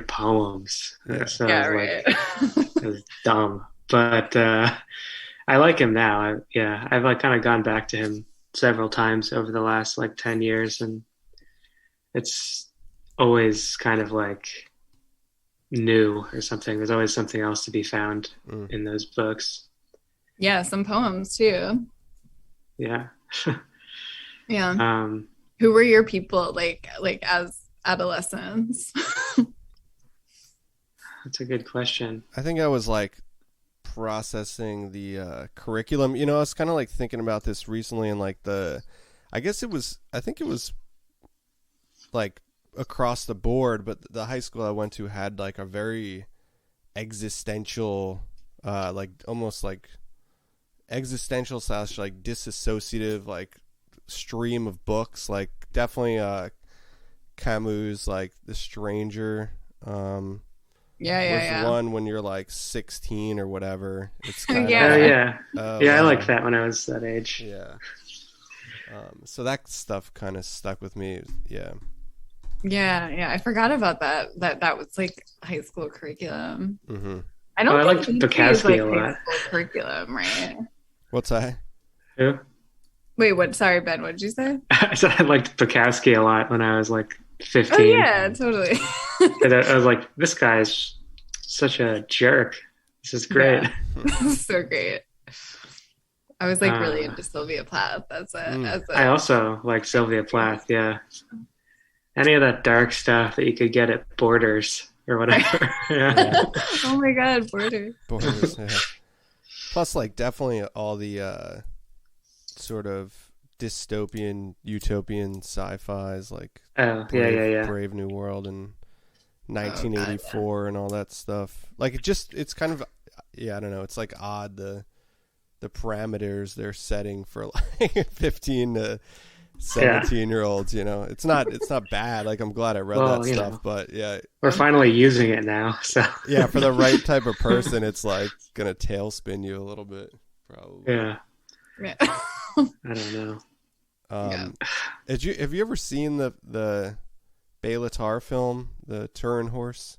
poems. Yeah. So Yeah, right. it was dumb, but I like him now. I've like kind of gone back to him several times over the last like 10 years, and it's always kind of like new or something. There's always something else to be found in those books. Yeah, some poems too. Yeah. Yeah. Who were your people like as adolescents? That's a good question. I think I was like processing the curriculum. I was kind of like thinking about this recently, and like I think it was like across the board, but the high school I went to had like a very existential, like almost like existential / like disassociative like stream of books. Like definitely Camus' like The Stranger. Yeah. One when you're like 16 or whatever. It's Yeah. I liked that when I was that age. Yeah. So that stuff kind of stuck with me. Yeah. I forgot about that was like high school curriculum. Mm-hmm. I don't I liked think Bukowski like a lot. high school curriculum, right? What's that? Who? Wait, what? Sorry, Ben, what did you say? I said I liked Bukowski a lot when I was like 15. Oh yeah, totally. And I was like, this guy's such a jerk. This is great. Yeah. So great. I was like really into Sylvia Plath I also like Sylvia Plath, yeah. Any of that dark stuff that you could get at Borders or whatever. Yeah. Oh my god, Borders. Yeah. Plus, like, definitely all the sort of dystopian, utopian sci-fis, like Brave New World and 1984 and all that stuff. Like, it's kind of, I don't know, it's like odd the parameters they're setting for like 15 to 17-year-olds, it's not bad. Like, I'm glad I read that stuff, but yeah, we're finally using it now. So yeah, for the right type of person, it's like gonna tailspin you a little bit, probably. Yeah. I don't know. Have you ever seen the Bela Tarr film, The Turin Horse?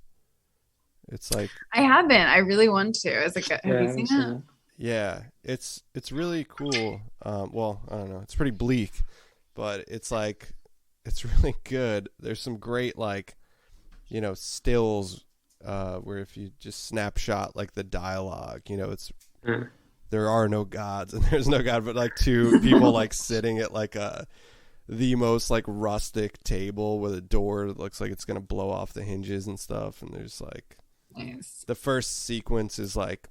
It's like, I haven't. I really want to. Have you seen it? Yeah, it's really cool. Well, I don't know. It's pretty bleak, but it's like, it's really good. There's some great, like, stills where if you just snapshot like the dialogue, it's there are no gods and there's no God, but like two people like sitting at like the most like rustic table with a door that looks like it's gonna blow off the hinges and stuff, and there's like nice. The first sequence is like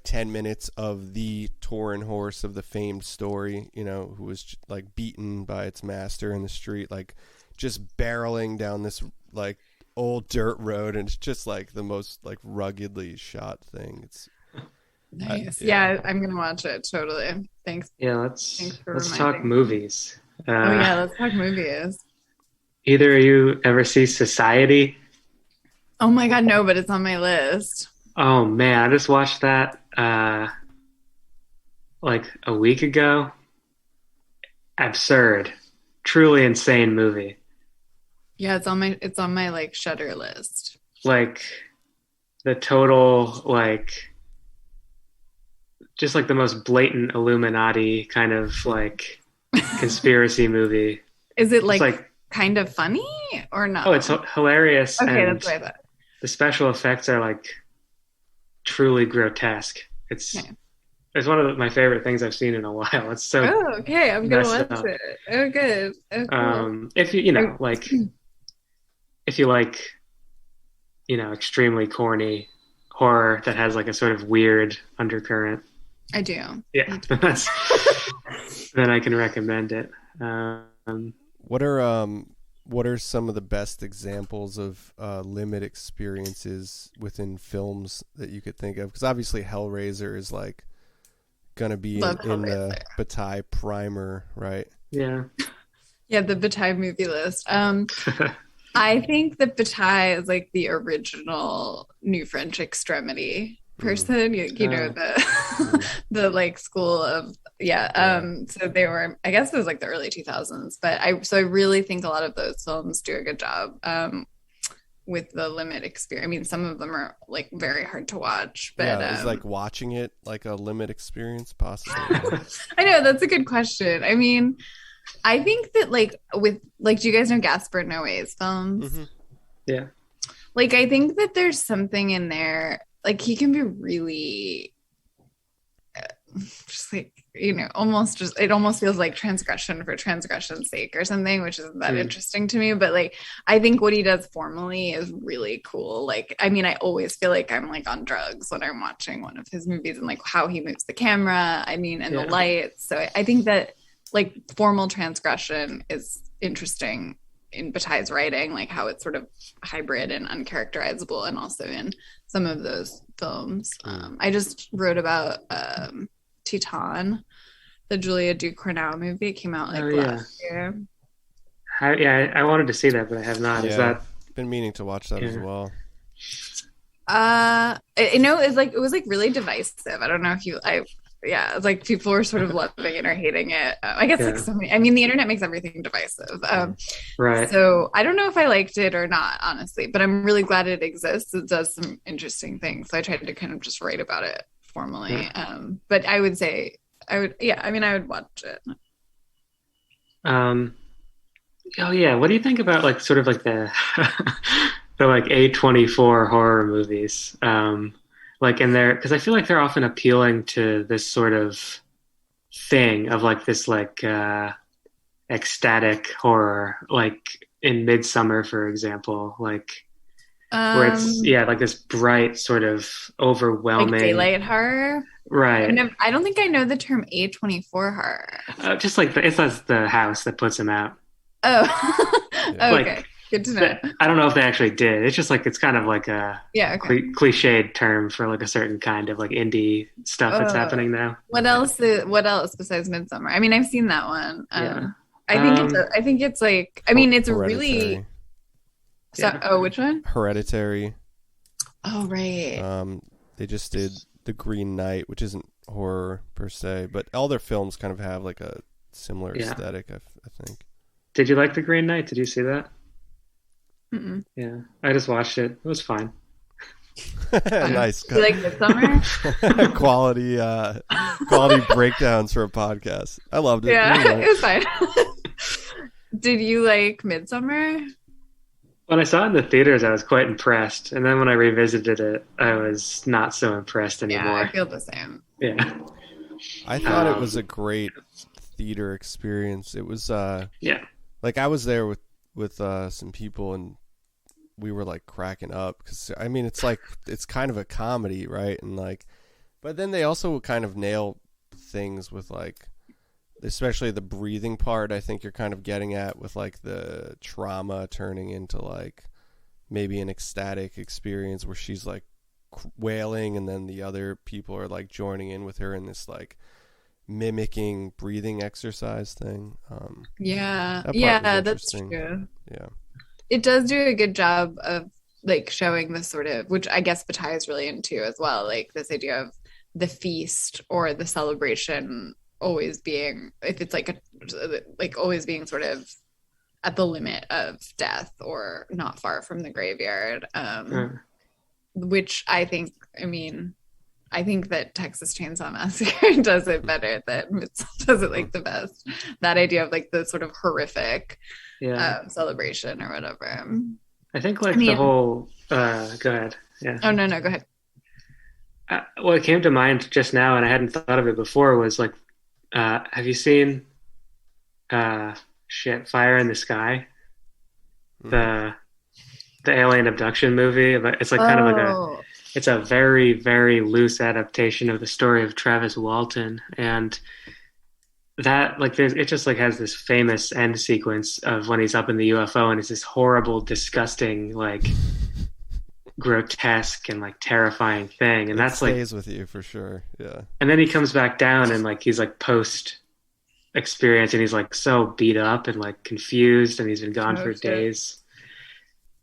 10 minutes of the Turin horse of the famed story, who was like beaten by its master in the street, like just barreling down this like old dirt road, and it's just like the most like ruggedly shot thing. It's nice. Yeah, I'm gonna watch it totally. Thanks. Yeah, let's talk movies. Let's talk movies. Either of you ever see Society? Oh my god, no, but it's on my list. Oh man, I just watched that like a week ago. Absurd. Truly insane movie. Yeah, it's on my like Shudder list. Like the total like just like the most blatant Illuminati kind of like conspiracy movie. Is it like kind of funny or not? Oh, it's hilarious. Okay, and that's what I thought. The special effects are like truly grotesque. It's one of my favorite things I've seen in a while. It's so okay. I'm gonna watch it. Oh, good. Oh, cool. If you like, if you like, extremely corny horror that has like a sort of weird undercurrent. I do. Yeah, then I can recommend it. What are some of the best examples of limit experiences within films that you could think of? Because obviously Hellraiser is like gonna be in the Bataille primer, right? Yeah. Yeah, the Bataille movie list. I think that Bataille is like the original New French Extremity person. You know, the like school of so they were, I guess it was like the early 2000s, but I really think a lot of those films do a good job. with the limit experience. I mean, some of them are like very hard to watch, but yeah, is like watching it like a limit experience possibly? I know that's a good question. I mean, I think that like with like, do you guys know Gaspar Noé's films? Mm-hmm. Yeah. Like, I think that there's something in there. Like, he can be really just like, you know, almost just, it almost feels like transgression for transgression's sake or something, which isn't that interesting to me. But like, I think what he does formally is really cool. Like, I mean, I always feel like I'm like on drugs when I'm watching one of his movies, and like how he moves the camera, I mean, and the lights. So I think that like formal transgression is interesting in Bataille's writing, like how it's sort of hybrid and uncharacterizable, and also in some of those films. I just wrote about Titan, the Julia Ducournau movie. It came out like last year. I wanted to see that, but I have not. Is that been meaning to watch that as well? You know, it was like really divisive. I don't know if it's like people were sort of loving it or hating it. I guess like so many. I mean, the internet makes everything divisive. Right. So I don't know if I liked it or not, honestly. But I'm really glad it exists. It does some interesting things. So I tried to kind of just write about it formally. But I would say I would watch it. Oh yeah. What do you think about like sort of like the the like A24 horror movies? Like in there, because I feel like they're often appealing to this sort of thing of like this like ecstatic horror, like in Midsummer, for example, like where it's like this bright sort of overwhelming like daylight horror. Right. I don't think I know the term A24 horror. Just like it's the house that puts them out. Oh, okay. Like, good to know. I don't know if they actually did. It's just like it's kind of like a cliched term for like a certain kind of like indie stuff that's happening now. What else besides Midsummer? I mean, I've seen that one. I think it's like, I mean, it's really. Which one? Hereditary. Oh right. They just did The Green Knight, which isn't horror per se, but all their films kind of have like a similar aesthetic. I think. Did you like The Green Knight? Did you see that? Mm-mm. Yeah, I just watched it. It was fine. Nice. You like Midsummer? quality breakdowns for a podcast. I loved it. Yeah, it was fine. Did you like Midsummer? When I saw it in the theaters, I was quite impressed, and then when I revisited it, I was not so impressed anymore. Yeah, I feel the same. Yeah, I thought it was a great theater experience. It was like I was there with some people, and we were like cracking up because I mean it's kind of a comedy, right? And like, but then they also kind of nail things with like, especially the breathing part. I think you're kind of getting at with like the trauma turning into like maybe an ecstatic experience where she's like wailing, and then the other people are like joining in with her in this like mimicking breathing exercise thing. That's true. Yeah, it does do a good job of like showing the sort of, which I guess Bataille is really into as well, like this idea of the feast or the celebration always being, if it's like always being sort of at the limit of death or not far from the graveyard, which I think that Texas Chainsaw Massacre does it better, that does it like the best. That idea of like the sort of horrific celebration or whatever. I think the whole go ahead. Yeah. Oh no, go ahead. What came to mind just now, and I hadn't thought of it before, was like, have you seen Fire in the Sky? The alien abduction movie. It's like kind of like it's a very, very loose adaptation of the story of Travis Walton, and that like it just like has this famous end sequence of when he's up in the UFO, and it's this horrible, disgusting, like grotesque and like terrifying thing, and that stays with you for sure. Yeah. And then he comes back down, and like he's like post experience, and he's like so beat up and like confused, and he's been gone for days.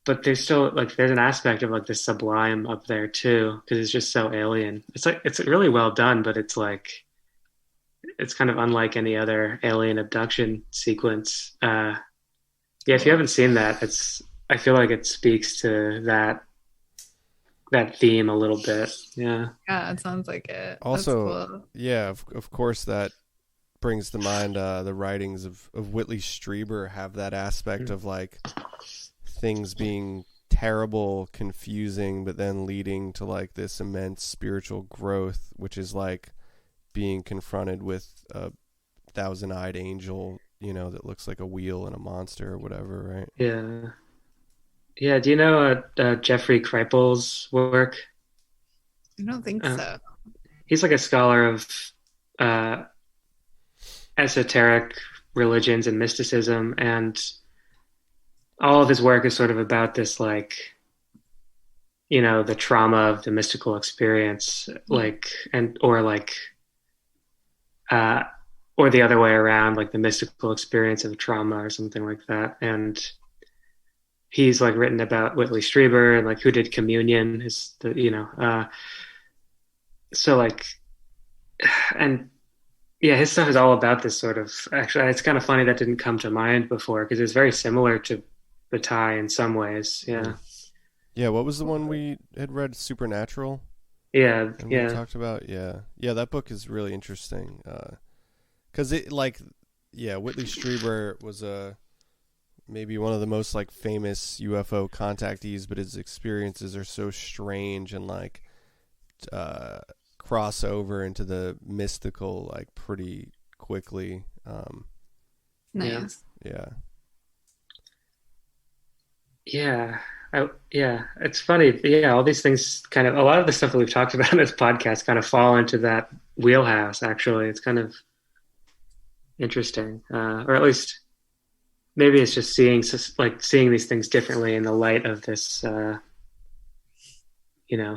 But there's still like there's an aspect of like the sublime up there too, because it's just so alien. It's like it's really well done, but it's like it's kind of unlike any other alien abduction sequence. If you haven't seen that, I feel like it speaks to that theme a little bit. Yeah. Yeah, it sounds like it. Also, That's cool. yeah, of course that brings to mind the writings of Whitley Strieber have that aspect of like things being terrible, confusing, but then leading to like this immense spiritual growth, which is like being confronted with a thousand-eyed angel, you know, that looks like a wheel and a monster or whatever, right? Yeah. Yeah. Do you know Jeffrey Kripal's work? I don't think Uh, so. he's like a scholar of uh, esoteric religions and mysticism, and all of his work is sort of about this, like, the trauma of the mystical experience, like, and uh, or the other way around, like the mystical experience of trauma or something like that. And he's like written about Whitley Strieber and like who did communion is the, so like, and yeah, his stuff is all about this sort of, actually, it's kind of funny that didn't come to mind before because it's very similar to Bataille in some ways. Yeah. Yeah, what was the one we had read, Supernatural? Yeah. And Yeah. we talked about, yeah, that book is really interesting. Because it, like, yeah, Whitley Strieber was maybe one of the most like famous UFO contactees, but his experiences are so strange and like cross over into the mystical like pretty quickly. Nice. Yeah. Yeah. Yeah. It's funny. Yeah. All these things kind of, a lot of the stuff that we've talked about in this podcast kind of fall into that wheelhouse, actually. It's kind of interesting. Or at least maybe it's just seeing these things differently in the light of this,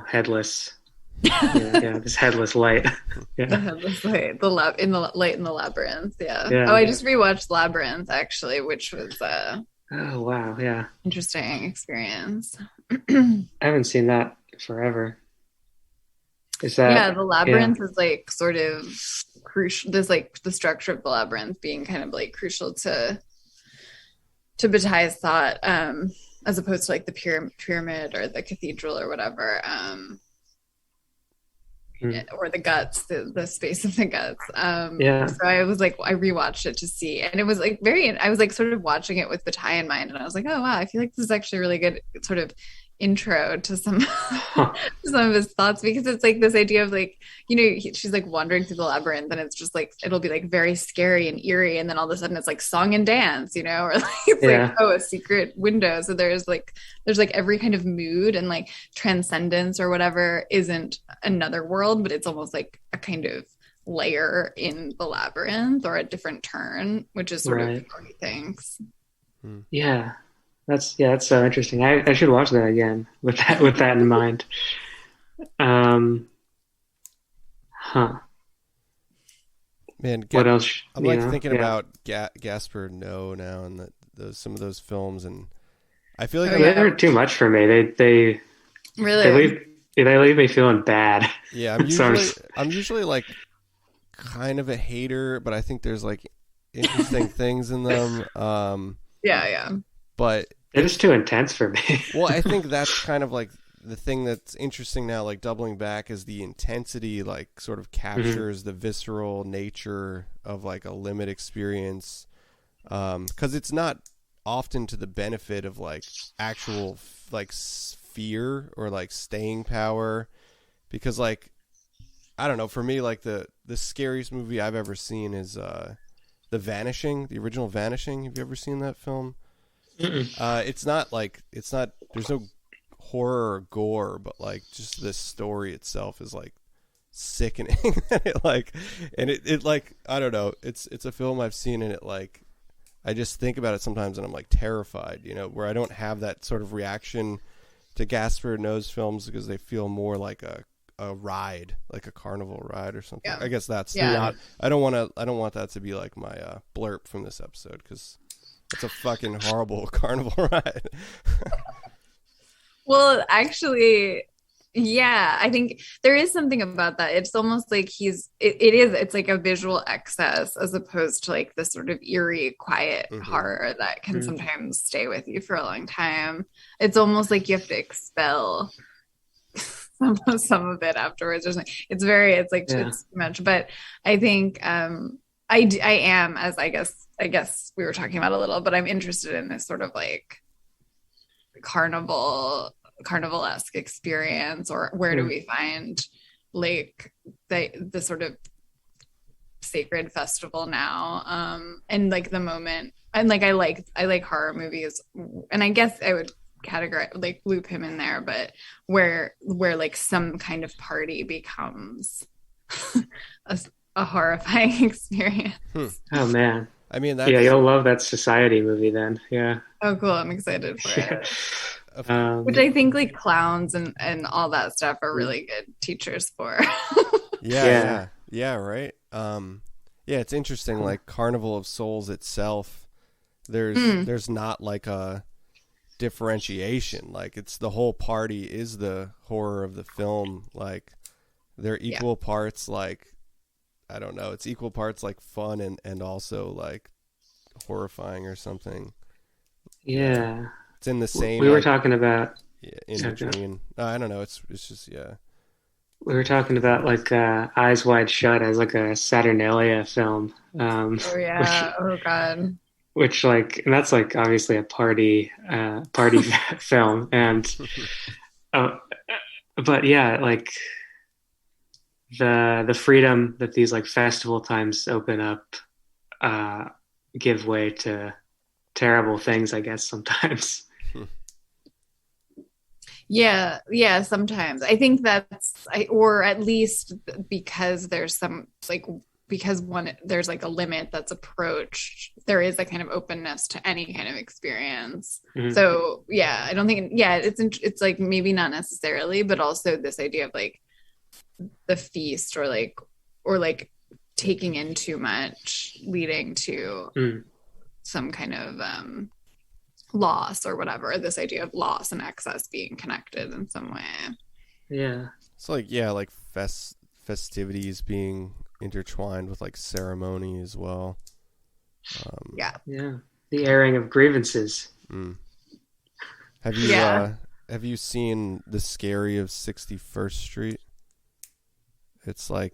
headless, this headless light. The Yeah. headless light, the light in the labyrinth. Yeah. Yeah. Oh, I just rewatched Labyrinth actually, which was Oh, wow. Yeah. interesting experience. I haven't seen that forever. Is that, Yeah, the labyrinth is like sort of crucial. There's like the structure of the labyrinth being kind of like crucial to Bataille's thought, as opposed to like the pyramid or the cathedral or whatever, or the guts, the space of the guts. Yeah. So I was like, I rewatched it to see, and it was like I was like sort of watching it with Bataille in mind, and I was like, oh wow, I feel like this is actually a really good sort of intro to some some of his thoughts, because it's like this idea of like, she's like wandering through the labyrinth and it's just like it'll be like very scary and eerie, and then all of a sudden it's like song and dance, or like it's like, oh, a secret window. So there's like every kind of mood, and like transcendence or whatever isn't another world, but it's almost like a kind of layer in the labyrinth or a different turn, which is sort of how he thinks. Yeah. That's so interesting. I should watch that again with that in mind. Man, what else? I'm like thinking about Gaspar Noé now and some of those films, and I feel like they're too much for me. They really they leave me feeling bad. Yeah, I'm usually like kind of a hater, but I think there's like interesting things in them. Yeah. But they're just too intense for me. Well, I think that's kind of like the thing that's interesting now, like doubling back, is the intensity like sort of captures the visceral nature of like a limit experience. Because it's not often to the benefit of like actual like fear or like staying power. Because like, I don't know, for me, like the scariest movie I've ever seen is The Vanishing, the original Vanishing. Have you ever seen that film? It's not there's no horror or gore, but like just the story itself is like sickening. it like, I don't know, it's a film I've seen, and it like, I just think about it sometimes and I'm like terrified, where I don't have that sort of reaction to Gaspar Noé's films because they feel more like a ride, like a carnival ride or something. I guess that's not, I don't want that to be like my blurb from this episode, because it's a fucking horrible carnival ride. Well, actually, Yeah, I think there is something about that. It's almost like it's like a visual excess as opposed to like this sort of eerie, quiet horror that can sometimes stay with you for a long time. It's almost like you have to expel some of it afterwards or something. It's like it's too much. But I think I am, as I guess we were talking about a little, but I'm interested in this sort of like carnival-esque experience, or where do we find like the sort of sacred festival now, and like the moment, and like I like horror movies, and I guess I would categorize, like loop him in there, but where like some kind of party becomes a horrifying experience. Oh man, I mean, you'll love that Society movie then. Yeah. Oh cool, I'm excited for it. Which I think like clowns and all that stuff are really good teachers for. Yeah, right. It's interesting. Like Carnival of Souls itself, there's not like a differentiation. Like it's the whole party is the horror of the film. Like they're equal parts. Like I don't know, it's equal parts like fun and also like horrifying or something. Yeah. It's in the same. We were talking about in between. I don't know. It's just We were talking about like Eyes Wide Shut as like a Saturnalia film. Oh yeah. Oh god. Which like, and that's like obviously a party film, and but yeah, like the freedom that these like festival times open up give way to terrible things, I guess, sometimes. Yeah, sometimes. I think or at least because there's some like, because there's like a limit that's approached, there is a kind of openness to any kind of experience. So I don't think it's like maybe not necessarily, but also this idea of like the feast or like taking in too much leading to some kind of loss or whatever, this idea of loss and excess being connected in some way. Yeah. It's like, like festivities being intertwined with like ceremony as well. Yeah. The airing of grievances. Have you seen The Scary of 61st Street? It's like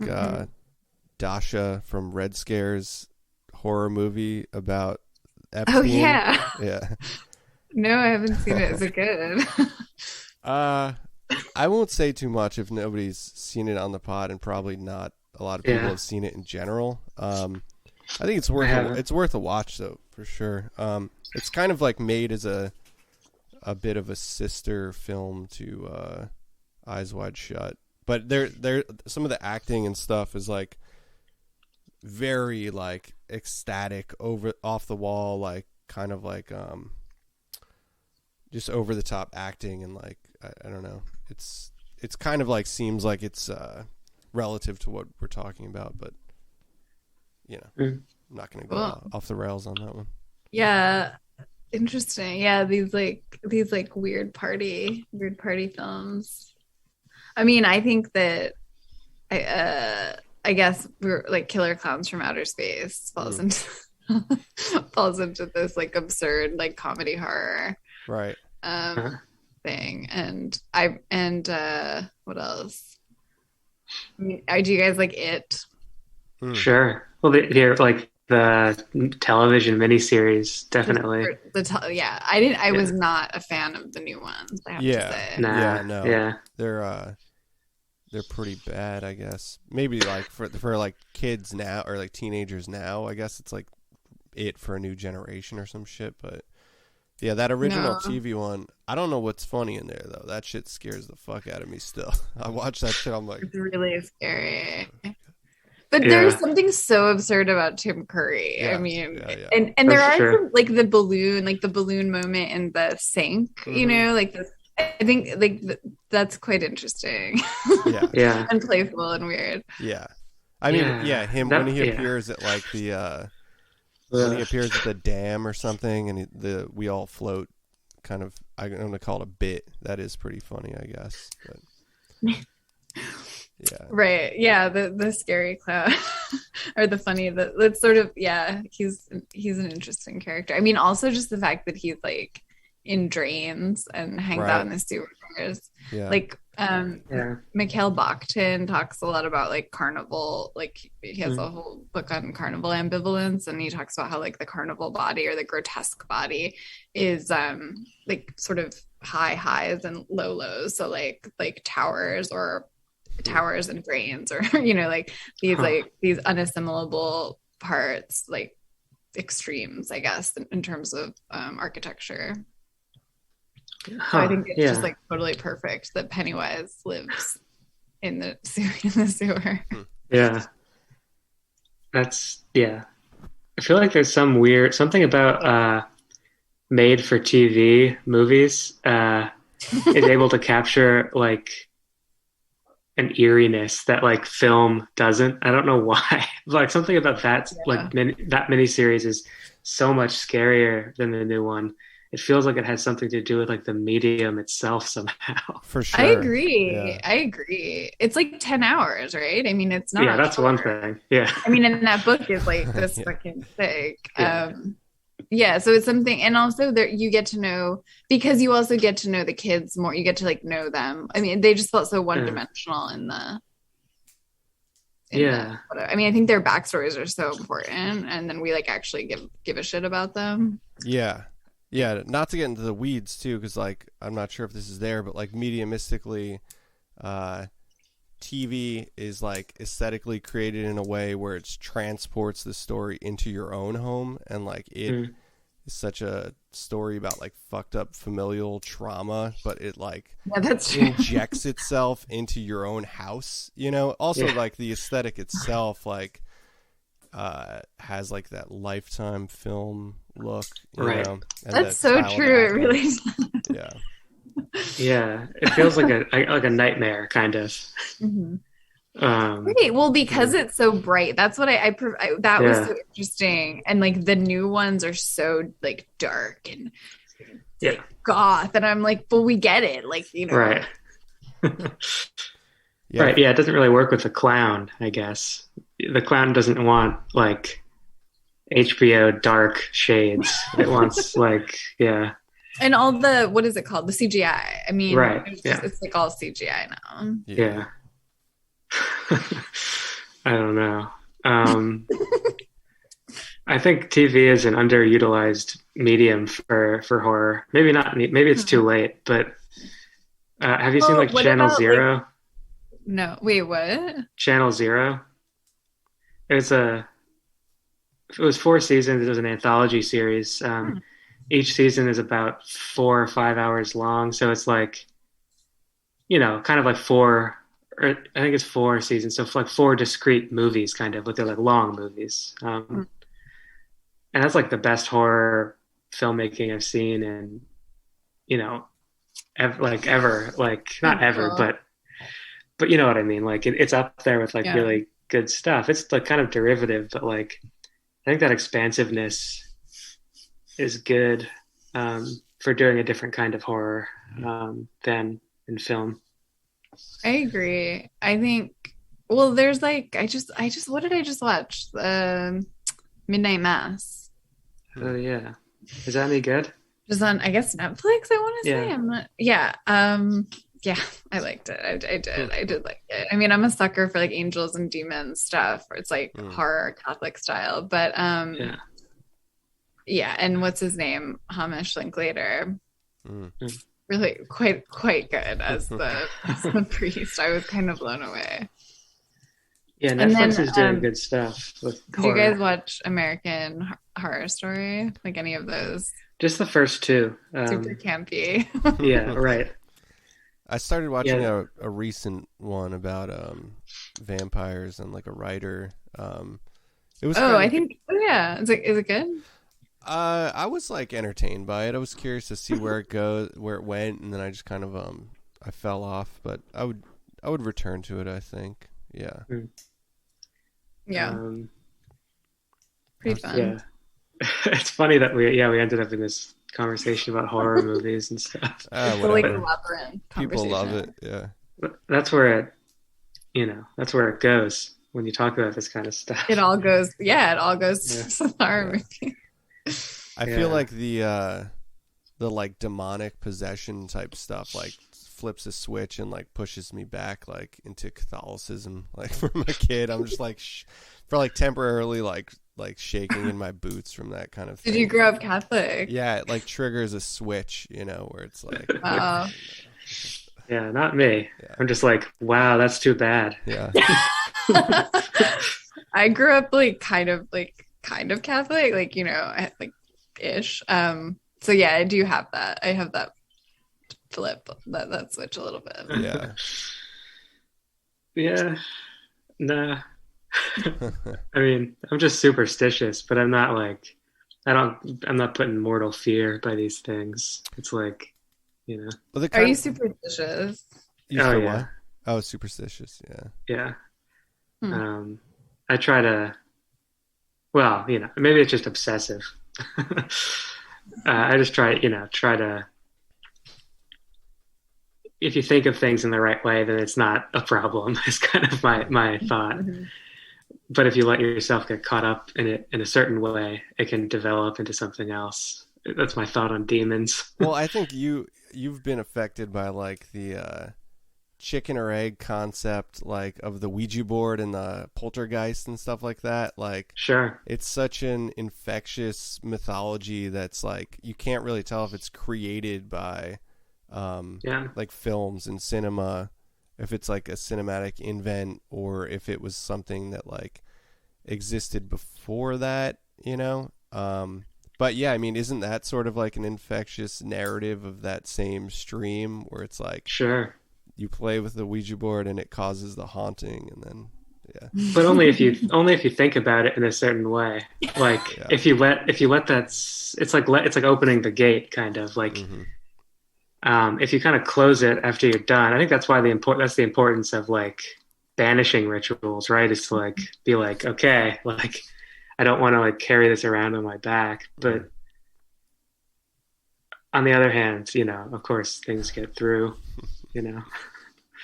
Dasha from Red Scare's horror movie about Epstein. Oh yeah. Yeah. No, I haven't seen it. Is it good? I won't say too much if nobody's seen it on the pod, and probably not a lot of people have seen it in general. I think it's worth a watch though, for sure. It's kind of like made as a bit of a sister film to Eyes Wide Shut, but there some of the acting and stuff is like very like ecstatic, off the wall, like kind of like just over the top acting, and like I don't know, it's kind of like seems like it's relative to what we're talking about, but I'm not going to go off the rails on that one. Yeah, interesting. Yeah, these weird party films. I mean, I think that I guess we're like Killer Clowns from Outer Space falls into this like absurd like comedy horror thing, and what else? I mean, do you guys like It? Sure. Well, they're like the television miniseries, definitely. I was not a fan of the new ones, I have to say. No. They're pretty bad, I guess. Maybe like for like kids now, or like teenagers now, I guess it's like It for a new generation or some shit. But yeah, that original TV one, I don't know what's funny in there though. That shit scares the fuck out of me still. I watch that shit, I'm like, it's really scary. But there's something so absurd about Tim Curry. Yeah, I mean, yeah. and there are some, like the balloon moment in the sink, you know, like this. I think like that's quite interesting. Yeah. And playful and weird. Yeah. I mean, him when he appears at like the when he appears at the dam or something, and we all float, kind of, I'm gonna call it a bit. That is pretty funny, I guess. But Yeah. Right. Yeah. The scary clown or the funny that's sort of, yeah, he's an interesting character. I mean, also just the fact that he's like in drains and hangs out in the sewers. Yeah. Like Mikhail Bakhtin talks a lot about like carnival, like he has a whole book on carnival ambivalence, and he talks about how like the carnival body or the grotesque body is like sort of high highs and low lows. So like towers and drains, or you know, like these unassimilable parts, like extremes, I guess, in terms of architecture. So I think it's just like totally perfect that Pennywise lives in the sewer. Yeah, I feel like there's something about made for TV movies is able to capture like an eeriness that like film doesn't. I don't know why. Like something about that that miniseries is so much scarier than the new one. It feels like it has something to do with like the medium itself somehow. For sure. I agree. It's like 10 hours, right? I mean, it's not. Yeah, that's one thing. Yeah. I mean, and that book is like this fucking thick. Yeah. So it's something, and also there you get to know, because you also get to know the kids more. You get to like know them. I mean, they just felt so one-dimensional in the. I mean, I think their backstories are so important, and then we like actually give a shit about them. Yeah. Yeah, not to get into the weeds too, because like I'm not sure if this is there, but like mediumistically, TV is like aesthetically created in a way where it transports the story into your own home, and like it is such a story about like fucked up familial trauma, but it like injects itself into your own house. You know, also like the aesthetic itself, like has like that Lifetime film look, you know, and that's so true. It really does. Yeah, it feels like a nightmare kind of. Right. Well, because it's so bright. That's what I that was so interesting. And like the new ones are so like dark and like, goth, and I'm like, well, we get it, like, you know, right. Right. Yeah, it doesn't really work with the clown, I guess. The clown doesn't want like HBO dark shades. It wants like, and all the, what is it called, the CGI. I mean, it's like all CGI now. Yeah. I don't know. I think TV is an underutilized medium for horror. Maybe not. Maybe it's too late. But have you seen like Channel Zero? Like, no. Wait, what? Channel Zero. It was 4 seasons. It was an anthology series. Each season is about 4 or 5 hours long. So it's like, you know, kind of like I think it's 4 seasons. So like 4 discrete movies, kind of, but they're like long movies. And that's like the best horror filmmaking I've seen, and you know, ever, like not ever, but you know what I mean. Like it's up there with like really good stuff. It's like kind of derivative, but like I think that expansiveness is good for doing a different kind of horror than in film. I agree. I think, well, there's like, I just, what did I just watch? Midnight Mass. Oh yeah. Is that any good? Just on, I guess, Netflix, I want to say. I'm not, I liked it. I did like it. I mean, I'm a sucker for like angels and demons stuff, where it's like horror Catholic style, but and what's his name? Hamish Linklater. Really quite good as the priest. I was kind of blown away. Yeah, Netflix is doing good stuff with horror. Did you guys watch American Horror Story? Like any of those? Just the first 2. Super campy. Yeah, right. I started watching a recent one about vampires and like a writer. It was. Is it good? I was like entertained by it. I was curious to see where it went, and then I just kind of I fell off. But I would return to it, I think. Yeah. Yeah. Pretty fun. Yeah. It's funny that we ended up in this conversation about horror movies and stuff. Like a labyrinth. People love it. Yeah. that's where that's where it goes when you talk about this kind of stuff. It all goes to the army. I feel like the like demonic possession type stuff like flips a switch and like pushes me back like into Catholicism. Like from a kid, I'm just like for like temporarily like shaking in my boots from that kind of thing. Did you grow up Catholic? Yeah, it like triggers a switch, where it's like yeah, not me. Yeah. I'm just like, wow, that's too bad. Yeah. I grew up like kind of Catholic, like like ish. So yeah, I do have that. I have that flip, that switch a little bit. Yeah. Yeah. Nah. I mean, I'm just superstitious, but I'm not like, I'm not put in mortal fear by these things. It's like, Well, Are you superstitious? Oh, yeah. What? Oh, superstitious. Yeah. Yeah. I try to, well, maybe it's just obsessive. I just try to, if you think of things in the right way, then it's not a problem. It's kind of my thought. Mm-hmm. But if you let yourself get caught up in it in a certain way, it can develop into something else. That's my thought on demons. Well, I think you've been affected by like the chicken or egg concept, like of the Ouija board and the poltergeist and stuff like that. Like, sure, it's such an infectious mythology that's like you can't really tell if it's created by like films and cinema, if it's like a cinematic invent or if it was something that like existed before that, but yeah, I mean, isn't that sort of like an infectious narrative of that same stream where it's like, sure, you play with the Ouija board and it causes the haunting, and then but only if you think about it in a certain way. Like if you let that, it's like opening the gate, kind of like. Mm-hmm. If you kind of close it after you're done, I think that's why that's the importance of like banishing rituals, right? Is to like be like, okay, like I don't want to like carry this around on my back. But on the other hand, of course things get through,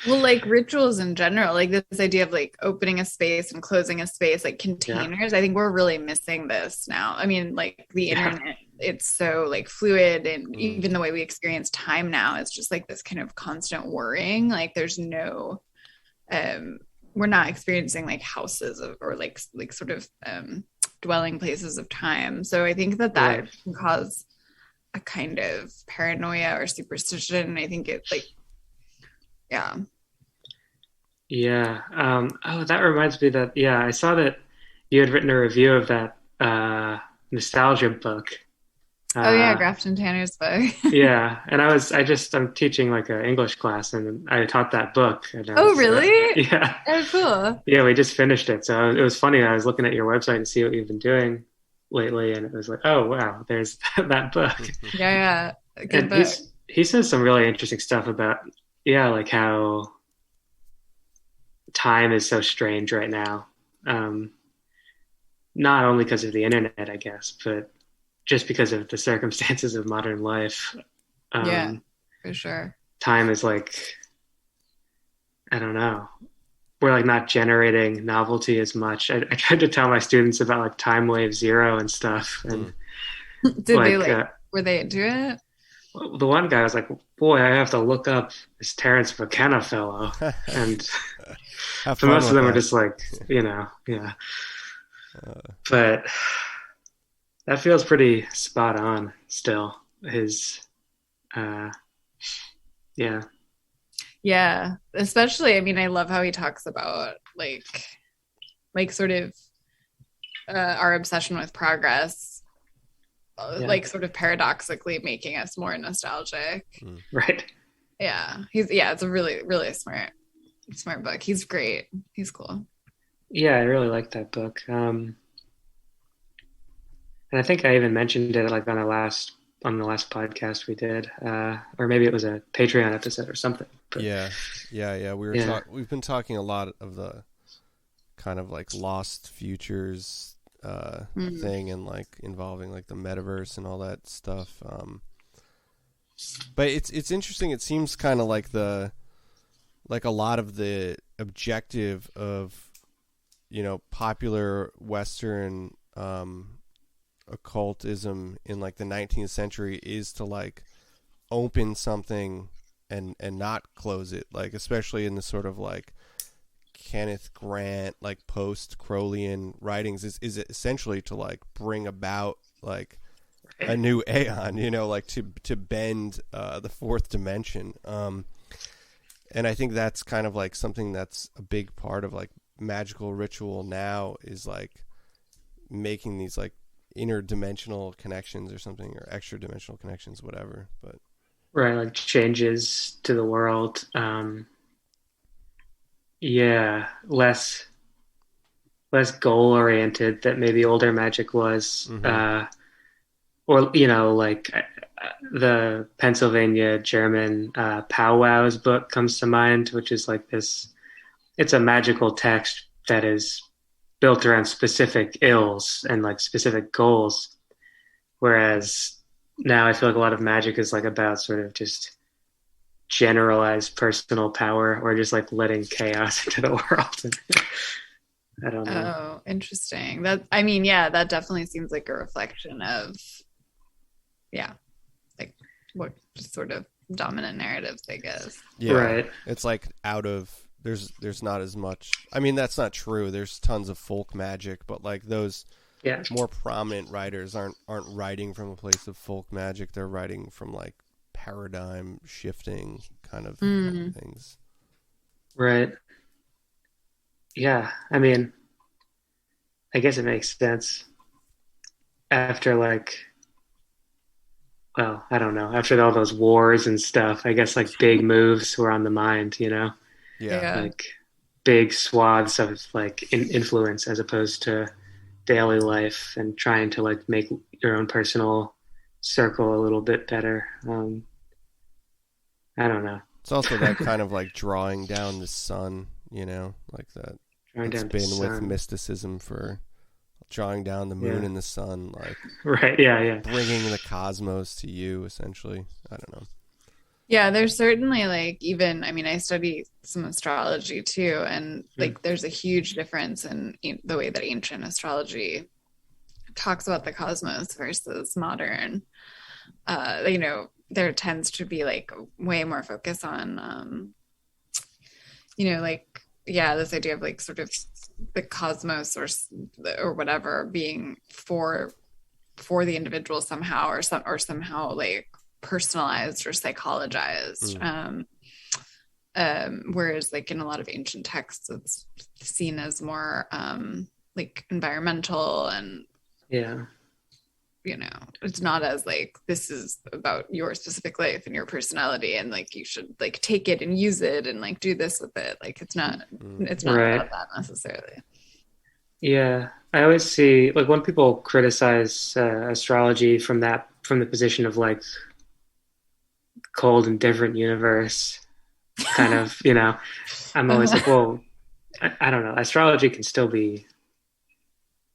Well, like rituals in general, like this idea of like opening a space and closing a space, like containers, I think we're really missing this now. I mean, like the internet, it's so like fluid, and even the way we experience time now is just like this kind of constant worrying. Like there's no, we're not experiencing like houses or like sort of dwelling places of time. So I think that can cause a kind of paranoia or superstition. I think it's like, yeah. Oh, that reminds me that I saw that you had written a review of that nostalgia book. Grafton Tanner's book. Yeah, and I'm teaching like an English class, and I taught that book. And really? Yeah. Oh, cool. Yeah, we just finished it, so it was funny. I was looking at your website to see what you've been doing lately, and it was like, oh wow, there's that book. Yeah, good book. He says some really interesting stuff about like how time is so strange right now. Not only because of the internet, I guess, but just because of the circumstances of modern life. For sure. Time is like, I don't know. We're like not generating novelty as much. I tried to tell my students about like time wave zero and stuff. And were they into it? The one guy was like, boy, I have to look up this Terence McKenna fellow. And for most of them are just like, but that feels pretty spot on still. His, Yeah, especially, I mean, I love how he talks about like sort of our obsession with progress, like sort of paradoxically making us more nostalgic. Right. Yeah. It's a really, really smart book. He's great. He's cool. Yeah, I really like that book. And I think I even mentioned it like on the last podcast we did, or maybe it was a Patreon episode or something. But, we've been talking a lot of the kind of like lost futures thing, and like involving like the metaverse and all that stuff. But it's interesting. It seems kind of like like a lot of the objective of, you know, popular Western occultism in like the 19th century is to like open something and not close it, like especially in the sort of like Kenneth Grant, like post Crowleyan writings, is essentially to like bring about like a new aeon, you know, like to bend the fourth dimension. And I think that's kind of like something that's a big part of like magical ritual now, is like making these like interdimensional connections or something, or extra dimensional connections, whatever. But right, like changes to the world. Yeah, less goal oriented that maybe older magic was. Or, you know, like the Pennsylvania German powwows book comes to mind, which is like this, it's a magical text that is built around specific ills and like specific goals. Whereas now I feel like a lot of magic is like about sort of just generalized personal power, or just like letting chaos into the world. I don't know. Oh, interesting. That, I mean, yeah, that definitely seems like a reflection of, yeah, like what sort of dominant narratives, I guess. yeah, Right. It's like out of, there's not as much. I mean, that's not true. There's tons of folk magic, but like those more prominent writers aren't writing from a place of folk magic. They're writing from like paradigm shifting kind of things. Right. Yeah. I mean, I guess it makes sense after like, well, I don't know, after all those wars and stuff, I guess like big moves were on the mind, you know? Yeah. Like big swaths of like influence as opposed to daily life, and trying to like make your own personal circle a little bit better. I don't know. It's also that kind of like drawing down the sun, you know, like that. It's been with mysticism for drawing down the moon and the sun, like right, yeah, bringing the cosmos to you, essentially. I don't know. Yeah, there's certainly like, even, I mean, I study some astrology too, and like there's a huge difference in the way that ancient astrology talks about the cosmos versus modern. You know, there tends to be like way more focus on, you know, like, yeah, this idea of like sort of the cosmos or whatever being for the individual somehow, or somehow like personalized or psychologized. Whereas like in a lot of ancient texts, it's seen as more like environmental, and you know, it's not as like, this is about your specific life and your personality, and like you should like take it and use it and like do this with it. Like it's not right. about that necessarily. Yeah, I always see like when people criticize astrology from the position of like cold and different universe, kind of, you know, I'm always like, well, I don't know, astrology can still be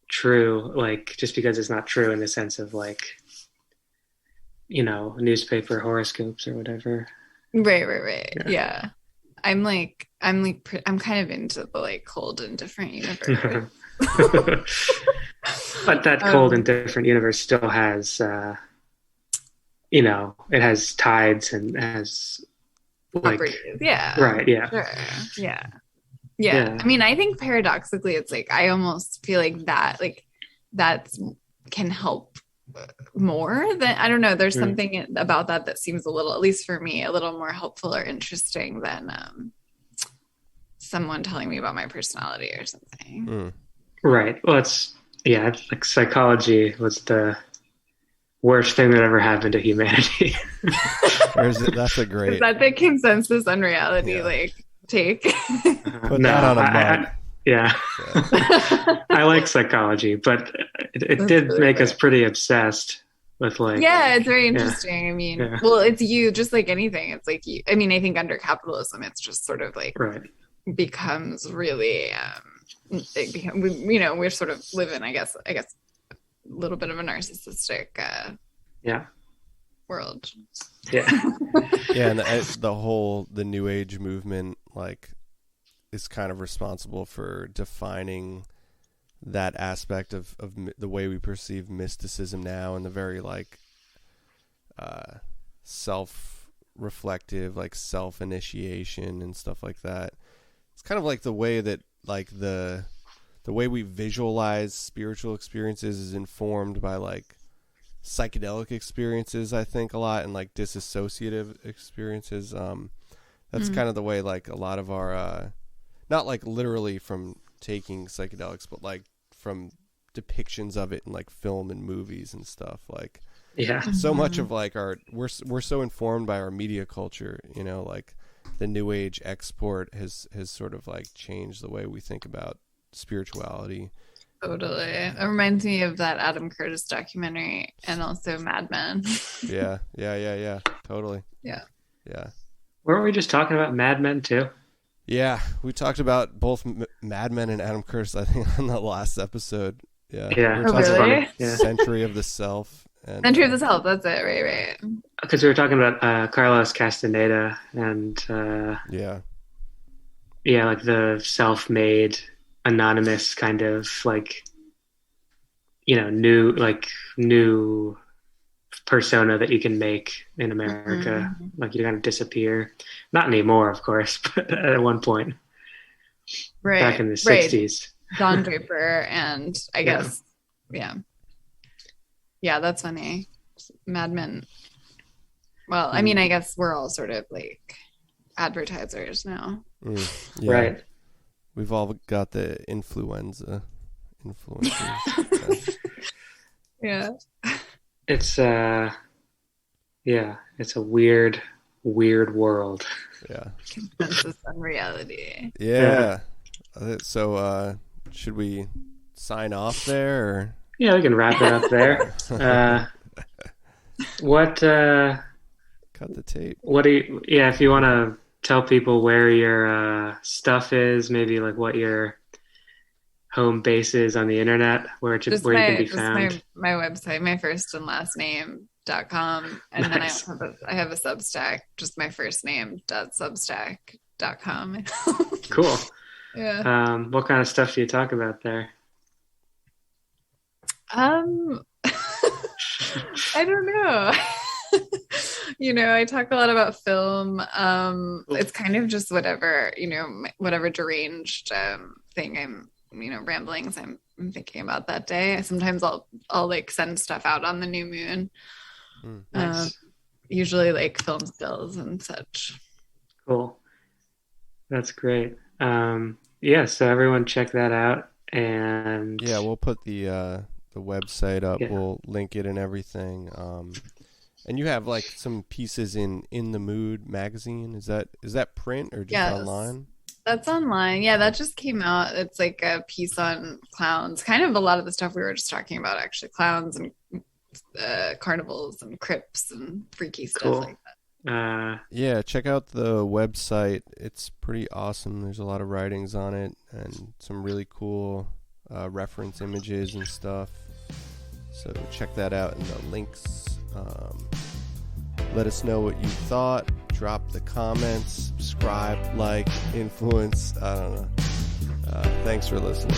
true, like just because it's not true in the sense of like, you know, newspaper horoscopes or whatever. Right. Yeah. I'm kind of into the like cold and different universe. But that cold and different universe still has, you know, it has tides and has like, yeah, right, yeah, sure. Yeah. I mean, I think paradoxically, it's like I almost feel like that can help more than, I don't know. There's something about that seems a little, at least for me, a little more helpful or interesting than someone telling me about my personality or something. Right. Well, it's like psychology was the worst thing that ever happened to humanity. That's a great. Is that the consensus on reality? Yeah. Like take. Put that on a mug. Yeah. I like psychology, but it did really make us pretty obsessed with like. Yeah, it's very interesting. I mean, well, it's you, just like anything. It's like you. I mean, I think under capitalism, it's just sort of like becomes really. You know, we're sort of living, I guess, a little bit of a narcissistic world. Yeah. Yeah, and the new age movement, like is kind of responsible for defining that aspect of the way we perceive mysticism now, and the very like self-reflective, like self-initiation and stuff like that. It's kind of like the way that like the way we visualize spiritual experiences is informed by like psychedelic experiences, I think, a lot, and like disassociative experiences. That's kind of the way like a lot of our not like literally from taking psychedelics, but like from depictions of it in like film and movies and stuff. Like so much of like we're so informed by our media culture, you know, like the new age export has sort of like changed the way we think about spirituality. Totally. It reminds me of that Adam Curtis documentary, and also Mad Men. Yeah. Totally. Yeah. Weren't we just talking about Mad Men too? Yeah, we talked about both Mad Men and Adam Curtis, I think, on the last episode. Yeah. We were talking really? about Century of the Self. And, Century of the Self, that's it, right. because we were talking about Carlos Castaneda and like the self-made anonymous kind of like, you know, new persona that you can make in America. Like you kind of disappear. Not anymore, of course, but at one point. Right. Back in the 60s. Don Draper and I guess, yeah, that's funny. Mad Men. Well, I mean, I guess we're all sort of like advertisers now. Right. We've all got the influencers. Yeah. It's it's a weird world. Yeah. Consensus on reality. Yeah. So should we sign off there, or? Yeah, we can wrap it up there. What cut the tape. What do you if you want to tell people where your stuff is, maybe like what your home base is on the internet, where you can be found. My website, my first and last name.com, and Nice. then I have a Substack, just my first name.substack.com. Cool. Yeah. What kind of stuff do you talk about there? I don't know. You know, I talk a lot about film. It's kind of just whatever, you know, whatever deranged thing I'm, you know, ramblings I'm thinking about that day. Sometimes I'll like send stuff out on the new moon. Nice. Usually like film stills and such. Cool. That's great. So everyone check that out. And yeah, we'll put the website up. Yeah. We'll link it and everything. And you have like some pieces in the Mood magazine. Is that print or just online? That's online. Yeah, that just came out. It's like a piece on clowns. Kind of a lot of the stuff we were just talking about, actually. Clowns and carnivals and crypts and freaky stuff like that. Yeah, check out the website. It's pretty awesome. There's a lot of writings on it and some really cool reference images and stuff. So check that out in the links. Let us know what you thought. Drop the comments, subscribe, like, influence. I don't know. Thanks for listening.